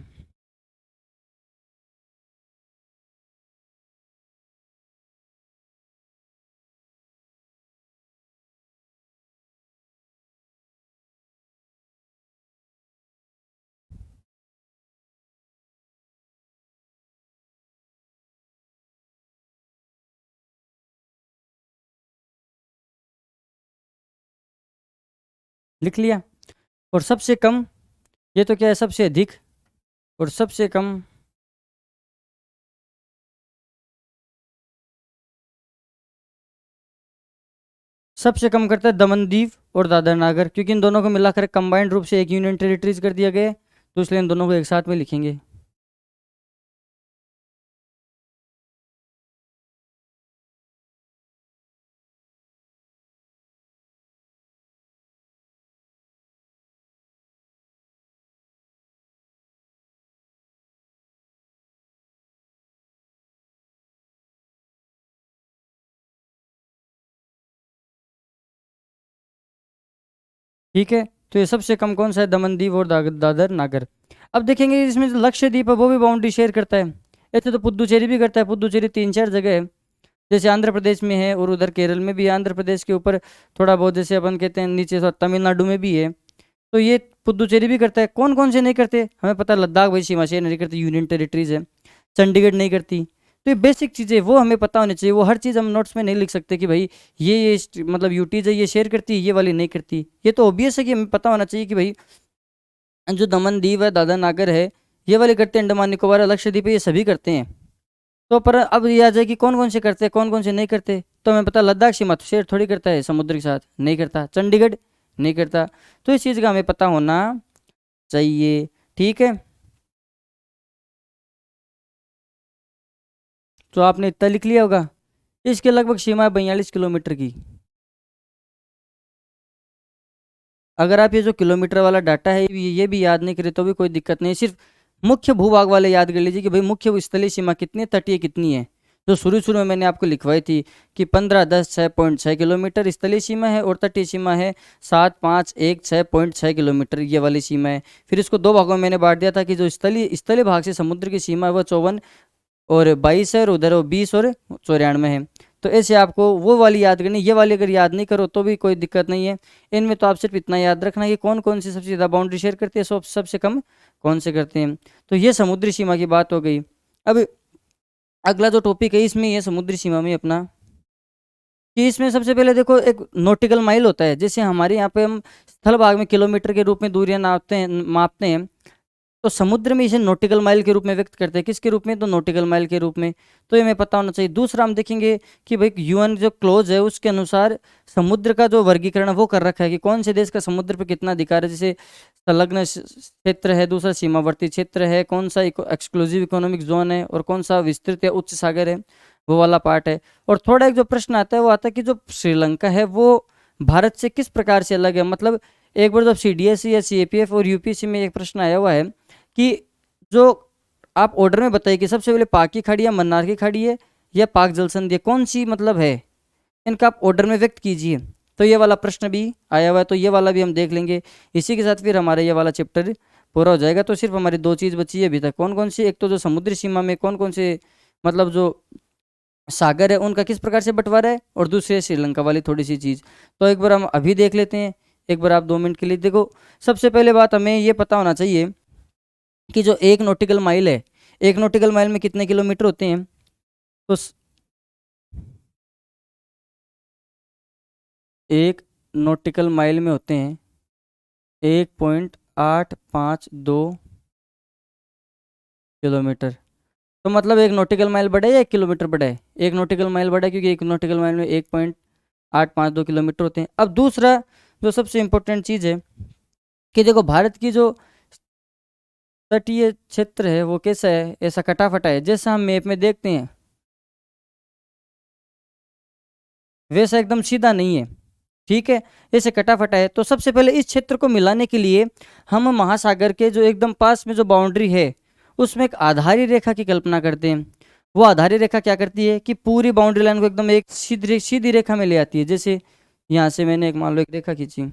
लिख लिया। और सबसे कम, ये तो क्या है, सबसे अधिक और सबसे कम। सबसे कम करता है दमन दीव और दादर नागर, क्योंकि इन दोनों को मिलाकर कंबाइंड रूप से एक यूनियन टेरिटरीज कर दिया गया है, तो इसलिए इन दोनों को एक साथ में लिखेंगे। ठीक है, तो ये सबसे कम कौन सा है, दमनदीव और दादर नागर। अब देखेंगे इसमें जो लक्षद्वीप है वो भी बाउंड्री शेयर करता है। ऐसे तो पुद्दुचेरी भी करता है, पुद्दुचेरी 3-4 जगह है, जैसे आंध्र प्रदेश में है और उधर केरल में भी है। आंध्र प्रदेश के ऊपर थोड़ा बहुत, जैसे अपन कहते हैं नीचे थोड़ा तमिलनाडु में भी है। तो ये पुद्दुचेरी भी करता है। कौन कौन से नहीं करते, हमें पता है, लद्दाख भाई सीमा शेयर नहीं करती, यूनियन टेरिटरीज है। चंडीगढ़ नहीं करती। तो ये बेसिक चीज़ें वो हमें पता होनी चाहिए। वो हर चीज़ हम नोट्स में नहीं लिख सकते कि भाई मतलब यूटीज है ये शेयर करती है, ये वाली नहीं करती। ये तो ऑब्वियस है कि हमें पता होना चाहिए कि भाई जो दमन दीव है, दादर नागर है, ये वाले करते हैं, अंडमान निकोबार, लक्षद्वीप है, ये सभी करते हैं। तो पर अब ये आ जाए कि कौन कौन से करते हैं, कौन कौन से नहीं करते। तो हमें पता, लद्दाख सीमा तो शेयर थोड़ी करता है समुद्र के साथ, नहीं करता। चंडीगढ़ नहीं करता। तो इस चीज़ का हमें पता होना चाहिए, ठीक है। तो आपने इतना लिख लिया होगा। इसके लगभग सीमा है 42 किलोमीटर की। अगर आप ये जो किलोमीटर वाला डाटा है ये भी याद नहीं करे तो भी कोई दिक्कत नहीं, सिर्फ मुख्य भूभाग वाले याद कर लीजिए कि भाई मुख्य स्थलीय सीमा कितनी है, तटीय कितनी है। तो शुरू शुरू में मैंने आपको लिखवाई थी कि 15-10-6.6 किलोमीटर स्थलीय सीमा है और तटीय सीमा है 7-5-1-6.6 किलोमीटर, ये वाली सीमा है। फिर इसको दो भागों में मैंने बांट दिया था कि जो स्थलीय स्थलीय भाग से समुद्र की सीमा है वह 54 और 22 है, और उधर वो 20 और 94 है। तो ऐसे आपको वो वाली याद करनी, ये वाली अगर याद नहीं करो तो भी कोई दिक्कत नहीं है। इनमें तो आप सिर्फ इतना याद रखना कि कौन कौन सी सबसे ज़्यादा बाउंड्री शेयर करती है, सबसे कम कौन से करते हैं। तो ये समुद्री सीमा की बात हो गई। अब अगला जो टॉपिक है इसमें ये समुद्री सीमा में अपना, कि इसमें सबसे पहले देखो एक नॉटिकल माइल होता है। जैसे हमारे यहाँ पे हम स्थल भाग में किलोमीटर के रूप में दूरियां नापते हैं, मापते हैं, तो समुद्र में इसे नॉटिकल माइल के रूप में व्यक्त करते हैं। किसके रूप में? तो नॉटिकल माइल के रूप में। तो ये हमें पता होना चाहिए। दूसरा हम देखेंगे कि भाई यूएन जो क्लोज है उसके अनुसार समुद्र का जो वर्गीकरण वो कर रखा है कि कौन से देश का समुद्र पर कितना अधिकार है। जैसे संलग्न क्षेत्र है, दूसरा सीमावर्ती क्षेत्र है, कौन सा एक्सक्लूसिव इकोनॉमिक जोन है, और कौन सा विस्तृत या उच्च सागर है, वो वाला पार्ट है। और थोड़ा एक जो प्रश्न आता है वो आता है कि जो श्रीलंका है वो भारत से किस प्रकार से अलग है। मतलब एक बार जब सीडीएसई या सीएपीएफ और यूपीएससी में एक प्रश्न आया हुआ है कि जो आप ऑर्डर में बताइए कि सबसे पहले पाक की खाड़ी है, मन्नार की खाड़ी है, या पाक जलसंधि है, कौन सी मतलब है, इनका आप ऑर्डर में व्यक्त कीजिए। तो ये वाला प्रश्न भी आया हुआ है, तो ये वाला भी हम देख लेंगे। इसी के साथ फिर हमारा ये वाला चैप्टर पूरा हो जाएगा। तो सिर्फ हमारी दो चीज़ बची है अभी तक। कौन कौन सी? एक तो जो समुद्री सीमा में कौन कौन से मतलब जो सागर है उनका किस प्रकार से बंटवारा है, और दूसरे श्रीलंका वाली थोड़ी सी चीज़। तो एक बार हम अभी देख लेते हैं। एक बार आप 2 मिनट के लिए देखो। सबसे पहले बात हमें ये पता होना चाहिए कि जो एक नॉटिकल माइल है, एक नॉटिकल माइल में कितने किलोमीटर होते हैं। तो एक नॉटिकल माइल में होते हैं 1.852 किलोमीटर। तो मतलब एक नॉटिकल माइल बड़ा है या 1 किलोमीटर बड़ा है? एक नॉटिकल माइल बड़ा है, क्योंकि एक नॉटिकल माइल में 1.852 किलोमीटर होते हैं। अब दूसरा जो सबसे इम्पोर्टेंट चीज़ है कि देखो भारत की जो तटीय क्षेत्र है वो कैसा है, ऐसा कटाफटा है। जैसा हम मैप में देखते हैं वैसा एकदम सीधा नहीं है, ठीक है, ऐसे कटाफटा है। तो सबसे पहले इस क्षेत्र को मिलाने के लिए हम महासागर के जो एकदम पास में जो बाउंड्री है उसमें एक आधारी रेखा की कल्पना करते हैं। वो आधारी रेखा क्या करती है कि पूरी बाउंड्री लाइन को एकदम एक सीधी रेखा में ले आती है। जैसे यहाँ से मैंने एक मान लो एक रेखा खींची,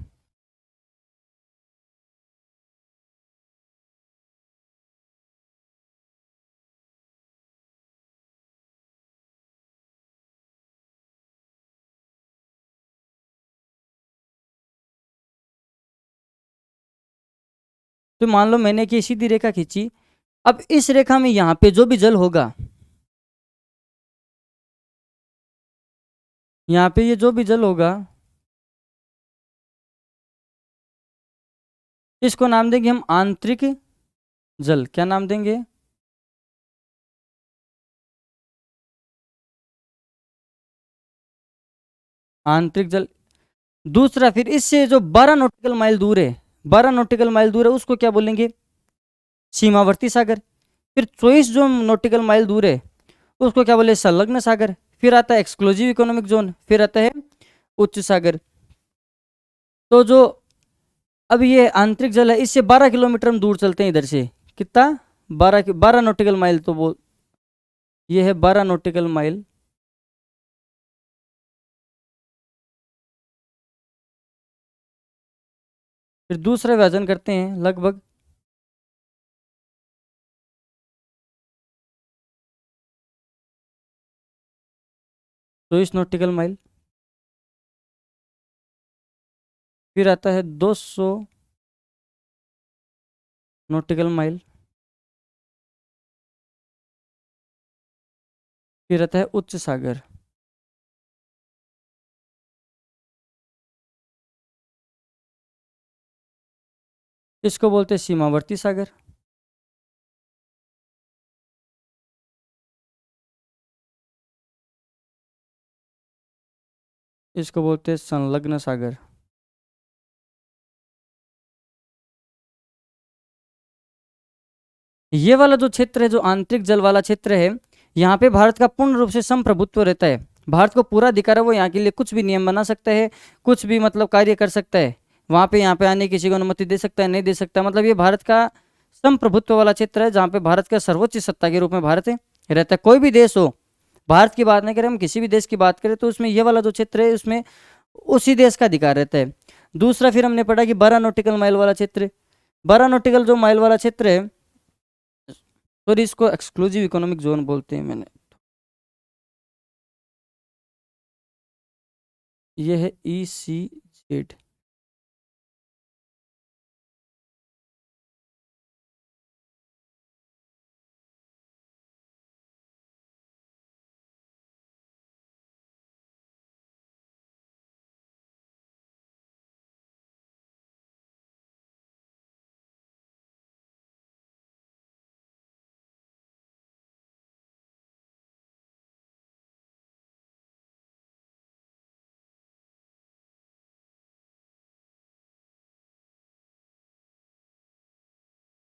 तो मान लो मैंने कि सीधी रेखा खींची। अब इस रेखा में यहाँ पे जो भी जल होगा, यहाँ पे ये जो भी जल होगा इसको नाम देंगे हम आंतरिक जल। क्या नाम देंगे? आंतरिक जल। दूसरा फिर इससे जो 12 नॉटिकल माइल दूर है, 12 नॉटिकल माइल दूर है, उसको क्या बोलेंगे? सीमावर्ती सागर। फिर 24 जो नॉटिकल माइल दूर है उसको क्या बोले? संलग्न सागर। फिर आता है एक्सक्लूसिव इकोनॉमिक जोन, फिर आता है उच्च सागर। तो जो अब ये आंतरिक जल है इससे 12 किलोमीटर हम दूर चलते हैं इधर से। कितना? 12 नॉटिकल माइल। तो वो ये है 12 नॉटिकल माइल। फिर दूसरा विभाजन करते हैं लगभग 24 नॉटिकल माइल। फिर आता है 200 नॉटिकल माइल। फिर आता है उच्च सागर। इसको बोलते हैं सीमावर्ती सागर। इसको बोलते हैं संलग्न सागर। ये वाला जो क्षेत्र है, जो आंतरिक जल वाला क्षेत्र है, यहाँ पे भारत का पूर्ण रूप से संप्रभुत्व रहता है। भारत को पूरा अधिकार है, वो यहाँ के लिए कुछ भी नियम बना सकता है, कुछ भी मतलब कार्य कर सकता है। वहाँ पे यहाँ पे आने किसी को अनुमति दे सकता है, नहीं दे सकता। मतलब ये भारत का संप्रभुत्व वाला क्षेत्र है जहाँ पे भारत का सर्वोच्च सत्ता के रूप में भारत रहता है। कोई भी देश हो, भारत की बात नहीं करें हम, किसी भी देश की बात करें तो उसमें ये वाला जो क्षेत्र है उसमें उसी देश का अधिकार रहता है। दूसरा फिर हमने पढ़ा कि 12 नॉटिकल माइल वाला क्षेत्र, 12 नॉटिकल जो माइल वाला क्षेत्र है, सॉरी इसको एक्सक्लूसिव इकोनॉमिक जोन बोलते हैं। मैंने ये है ECZ।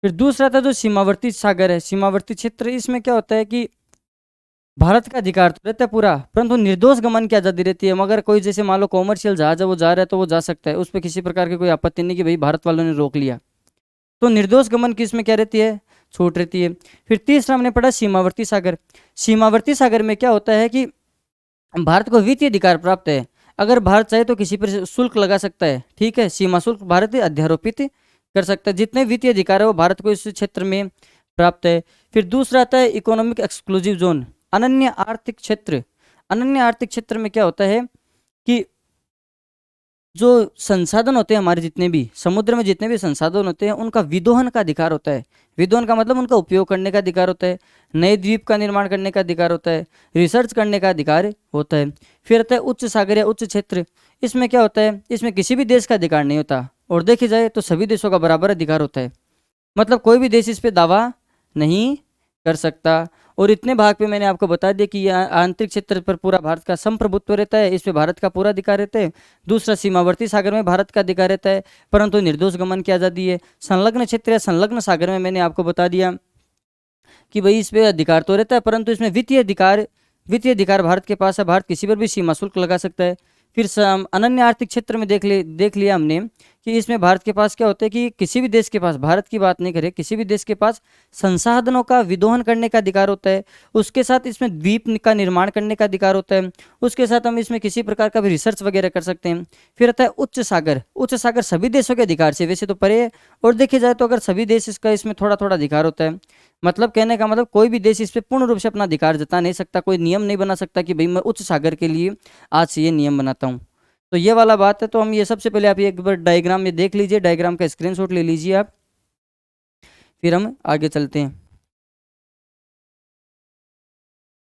फिर दूसरा था जो सीमावर्ती सागर है, सीमावर्ती क्षेत्र, इसमें क्या होता है कि भारत का अधिकार तो रहता है पूरा, परंतु निर्दोष गमन की आज़ादी रहती है। मगर कोई जैसे मान लो कॉमर्शियल जहाज है, वो जा रहा है तो वो जा सकता है, उस पर किसी प्रकार की कोई आपत्ति नहीं कि भाई भारत वालों ने रोक लिया। तो निर्दोष गमन की इसमें क्या रहती है, छूट रहती है। फिर तीसरा हमने पढ़ा सीमावर्ती सागर। सीमावर्ती सागर में क्या होता है कि भारत को वित्तीय अधिकार प्राप्त है। अगर भारत चाहे तो किसी पर शुल्क लगा सकता है, ठीक है, सीमा शुल्क भारत अध्यारोपित कर सकता है। जितने वित्तीय अधिकार है वो भारत को इस क्षेत्र में प्राप्त है। फिर दूसरा आता है इकोनॉमिक एक्सक्लूसिव जोन, अनन्य आर्थिक क्षेत्र। अनन्य आर्थिक क्षेत्र में क्या होता है कि जो संसाधन होते हैं हमारे, जितने भी समुद्र में जितने भी संसाधन होते हैं उनका विदोहन का अधिकार होता है। विदोहन का मतलब उनका उपयोग करने का अधिकार होता है, नए द्वीप का निर्माण करने का अधिकार होता है, रिसर्च करने का अधिकार होता है। फिर आता है उच्च सागर या उच्च क्षेत्र। इसमें क्या होता है, इसमें किसी भी देश का अधिकार नहीं होता, और देखी जाए तो सभी देशों का बराबर अधिकार होता है। मतलब कोई भी देश इस पे दावा नहीं कर सकता। और इतने भाग पे मैंने आपको बता दिया कि यह आंतरिक क्षेत्र पर पूरा भारत का संप्रभुत्व रहता है, इस पे भारत का पूरा अधिकार रहता है। दूसरा, सीमावर्ती सागर में भारत का अधिकार रहता है, परंतु निर्दोष गमन की आज़ादी है। संलग्न क्षेत्र या संलग्न सागर में मैंने आपको बता दिया कि भाई इस पे अधिकार तो रहता है, परंतु इसमें वित्तीय अधिकार भारत के पास है, भारत किसी पर भी सीमा शुल्क लगा सकता है। फिर अनन्य आर्थिक क्षेत्र में देख लिया हमने कि इसमें भारत के पास क्या होता है कि किसी भी देश के पास, भारत की बात नहीं करें, किसी भी देश के पास संसाधनों का विदोहन करने का अधिकार होता है। उसके साथ इसमें द्वीप का निर्माण करने का अधिकार होता है। उसके साथ हम इसमें किसी प्रकार का भी रिसर्च वगैरह कर सकते हैं। फिर आता है उच्च सागर। उच्च सागर सभी देशों के अधिकार से वैसे तो परे है, और देखे जाए तो अगर सभी देश इसका इसमें थोड़ा थोड़ा अधिकार होता है। मतलब कहने का मतलब कोई भी देश इस पे पूर्ण रूप से अपना अधिकार जता नहीं सकता, कोई नियम नहीं बना सकता कि भाई मैं उच्च सागर के लिए आज से ये नियम बनाता हूँ। तो ये वाला बात है। तो हम ये सबसे पहले आप ये एक बार डायग्राम में देख लीजिए, डायग्राम का स्क्रीनशॉट ले लीजिए आप, फिर हम आगे चलते हैं।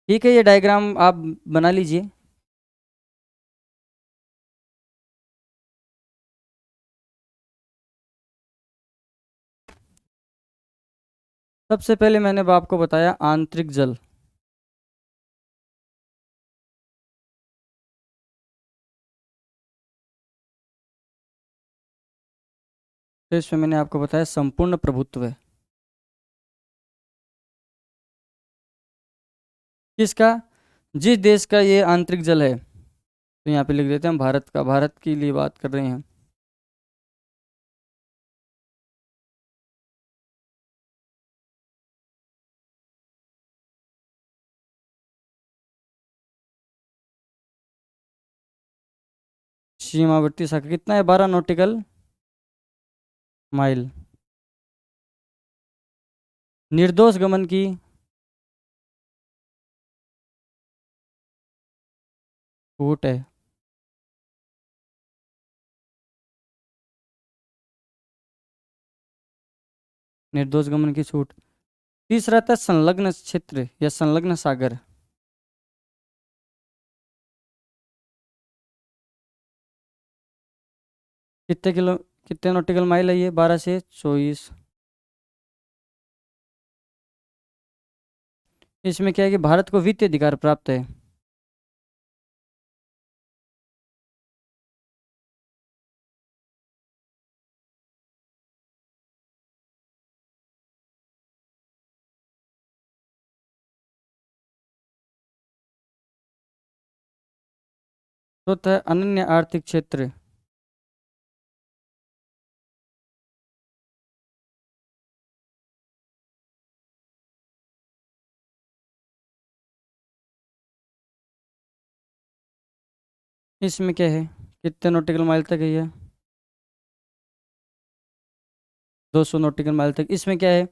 ठीक है, ये डायग्राम आप बना लीजिए। सबसे पहले मैंने अब आपको बताया आंतरिक जल। फिर इसमें मैंने आपको बताया संपूर्ण प्रभुत्व किसका, जिस देश का ये आंतरिक जल है। तो यहाँ पे लिख देते हैं हम भारत का, भारत के लिए बात कर रहे हैं। सीमावर्ती शाखा कितना है, 12 नॉटिकल माइल। निर्दोष गमन की छूट है। निर्दोष गमन की छूट। तीसरा था संलग्न क्षेत्र या संलग्न सागर। कितने किलो, कितने नॉटिकल माइल है ये, 12 से 24। इसमें क्या है कि भारत को वित्तीय अधिकार प्राप्त है। चौथा है अनन्य आर्थिक क्षेत्र। इसमें क्या है, कितने नॉटिकल माइल तक है ये, 200 नॉटिकल माइल तक। इसमें क्या है,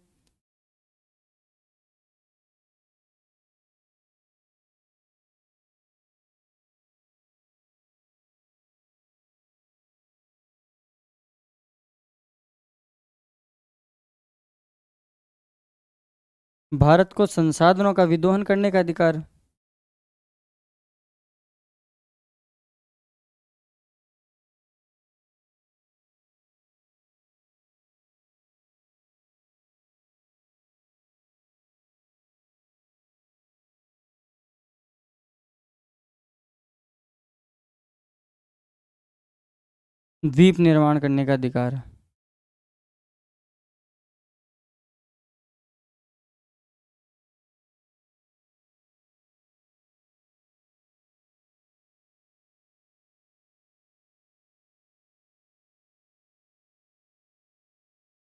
भारत को संसाधनों का विदोहन करने का अधिकार। द्वीप निर्माण करने का अधिकार।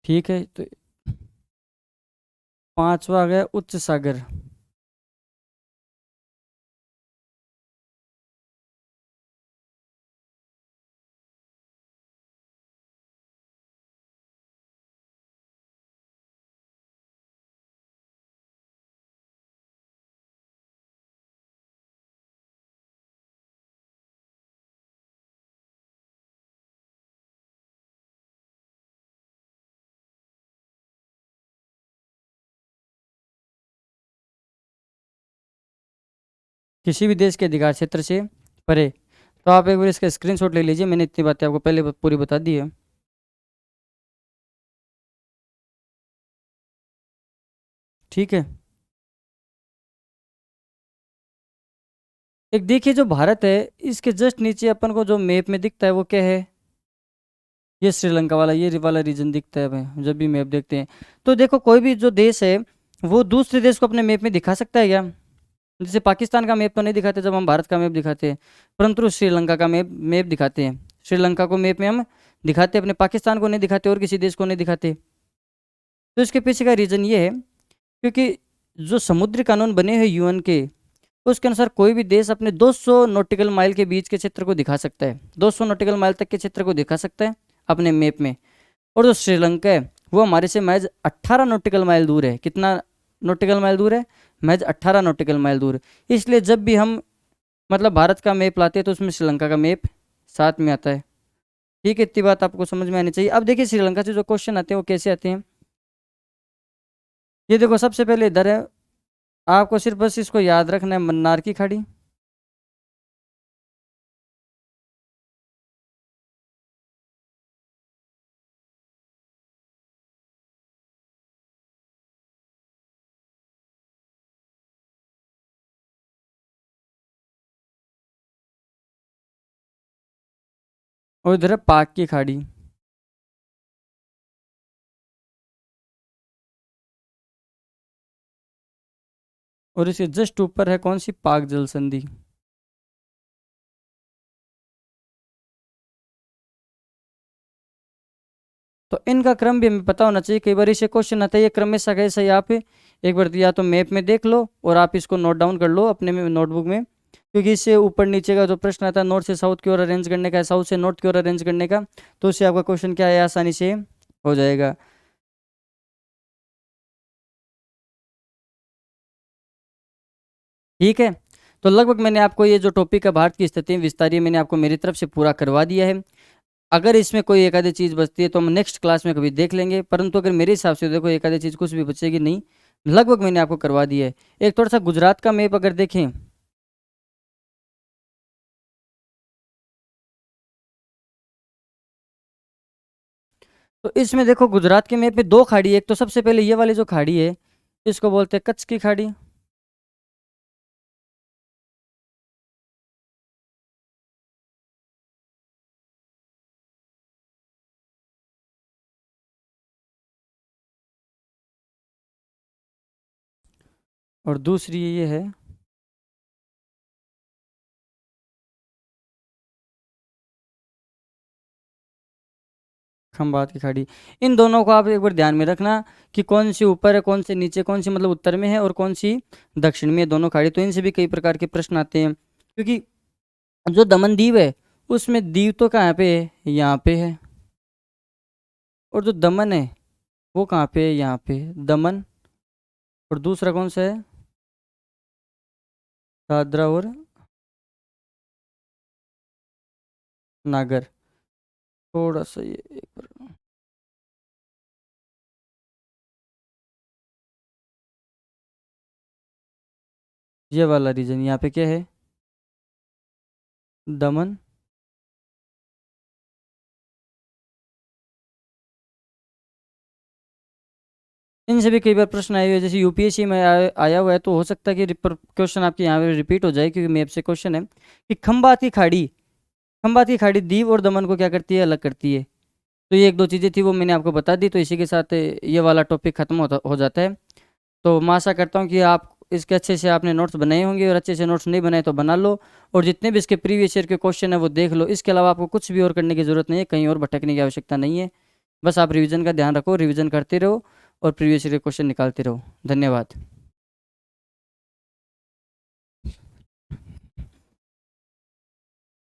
ठीक है, तो पांचवा आ गया उच्च सागर। किसी भी देश के अधिकार क्षेत्र से परे। तो आप एक बार इसका स्क्रीनशॉट ले लीजिए, मैंने इतनी बातें आपको पहले पूरी बता दी है। ठीक है। एक देखिए जो भारत है, इसके जस्ट नीचे अपन को जो मैप में दिखता है वो क्या है? ये श्रीलंका वाला, ये वाला रीजन दिखता है हमें जब भी मैप देखते हैं। तो देखो कोई भी जो देश है वो दूसरे देश को अपने मैप में दिखा सकता है क्या? जैसे पाकिस्तान का मैप तो नहीं दिखाते जब हम भारत का मैप दिखाते हैं, परंतु श्रीलंका का मैप मैप दिखाते हैं। श्रीलंका को मैप में हम दिखाते हैं, अपने पाकिस्तान को नहीं दिखाते और किसी देश को नहीं दिखाते। तो इसके पीछे का रीज़न ये है क्योंकि जो समुद्री कानून बने हैं यूएन के, उसके अनुसार कोई भी देश अपने 200 नॉटिकल माइल के बीच के क्षेत्र को दिखा सकता है, 200 नॉटिकल माइल तक के क्षेत्र को दिखा सकता है अपने मैप में। और जो श्रीलंका है वो हमारे से महज 18 नॉटिकल माइल दूर है। कितना नॉटिकल माइल दूर है? महज 18 नॉटिकल माइल दूर। इसलिए जब भी हम मतलब भारत का मैप लाते हैं तो उसमें श्रीलंका का मैप साथ में आता है। ठीक है, इतनी बात आपको समझ में आनी चाहिए। अब देखिए श्रीलंका से जो क्वेश्चन आते हैं वो कैसे आते हैं। ये देखो सबसे पहले इधर है, आपको सिर्फ बस इसको याद रखना है, मन्नार की खाड़ी। और इधर है पाक की खाड़ी। और इसके जस्ट ऊपर है कौन सी? पाक जल संधि। तो इनका क्रम भी हमें पता होना चाहिए, कई बार इसे क्वेश्चन आता है ये क्रम ऐसा कैसे है। आप एक बार या तो मैप में देख लो और आप इसको नोट डाउन कर लो अपने में नोटबुक में, क्योंकि इससे ऊपर नीचे का जो प्रश्न आता है नॉर्थ से साउथ की ओर अरेंज करने का, साउथ से नॉर्थ की ओर अरेंज करने का, तो उससे आपका क्वेश्चन क्या है आसानी से हो जाएगा। ठीक है, तो लगभग मैंने आपको ये जो टॉपिक है भारत की स्थिति में विस्तारित मैंने आपको मेरी तरफ से पूरा करवा दिया है। अगर इसमें कोई एक आधी चीज़ बचती है तो हम नेक्स्ट क्लास में कभी देख लेंगे, परंतु अगर मेरे हिसाब से देखो एक आधी चीज़ कुछ भी बचेगी नहीं, लगभग मैंने आपको करवा दिया है। एक थोड़ा सा गुजरात का मैप अगर देखें, तो इसमें देखो गुजरात के मैप में दो खाड़ी है। एक तो सबसे पहले ये वाली जो खाड़ी है इसको बोलते हैं कच्छ की खाड़ी। और दूसरी ये है खंबात की खाड़ी। इन दोनों को आप एक बार ध्यान में रखना कि कौन सी ऊपर है कौन सी नीचे, कौन सी मतलब उत्तर में है और कौन सी दक्षिण में है, दोनों खाड़ी। तो इनसे भी कई प्रकार के प्रश्न आते हैं, क्योंकि जो दमन दीव है उसमें दीव तो कहाँ पे है? यहाँ पे है। और जो दमन है वो कहाँ पे है? यहाँ पे है दमन। और दूसरा कौन सा है? दादरा और नागर। थोड़ा सा ये एक बार। ये वाला रीजन यहाँ पे क्या है, दमन। इनसे भी कई बार प्रश्न आए हुए हैं, जैसे यूपीएससी में आया हुआ है, तो हो सकता है कि क्वेश्चन आपके यहाँ पे रिपीट हो जाए, क्योंकि मैप से क्वेश्चन है कि खंबात की खाड़ी दीव और दमन को क्या करती है, अलग करती है। तो ये एक दो चीज़ें थी, वो मैंने आपको बता दी। तो इसी के साथ ये वाला टॉपिक खत्म हो जाता है। तो मैं आशा करता हूँ कि आप इसके अच्छे से आपने नोट्स बनाए होंगे, और अच्छे से नोट्स नहीं बनाए तो बना लो, और जितने भी इसके प्रीवियस ईयर के क्वेश्चन है वो देख लो। इसके अलावा आपको कुछ भी और करने की ज़रूरत नहीं है, कहीं और भटकने की आवश्यकता नहीं है। बस आप रिवीजन का ध्यान रखो, रिवीजन करते रहो और प्रीवियस ईयर के क्वेश्चन निकालते रहो। धन्यवाद।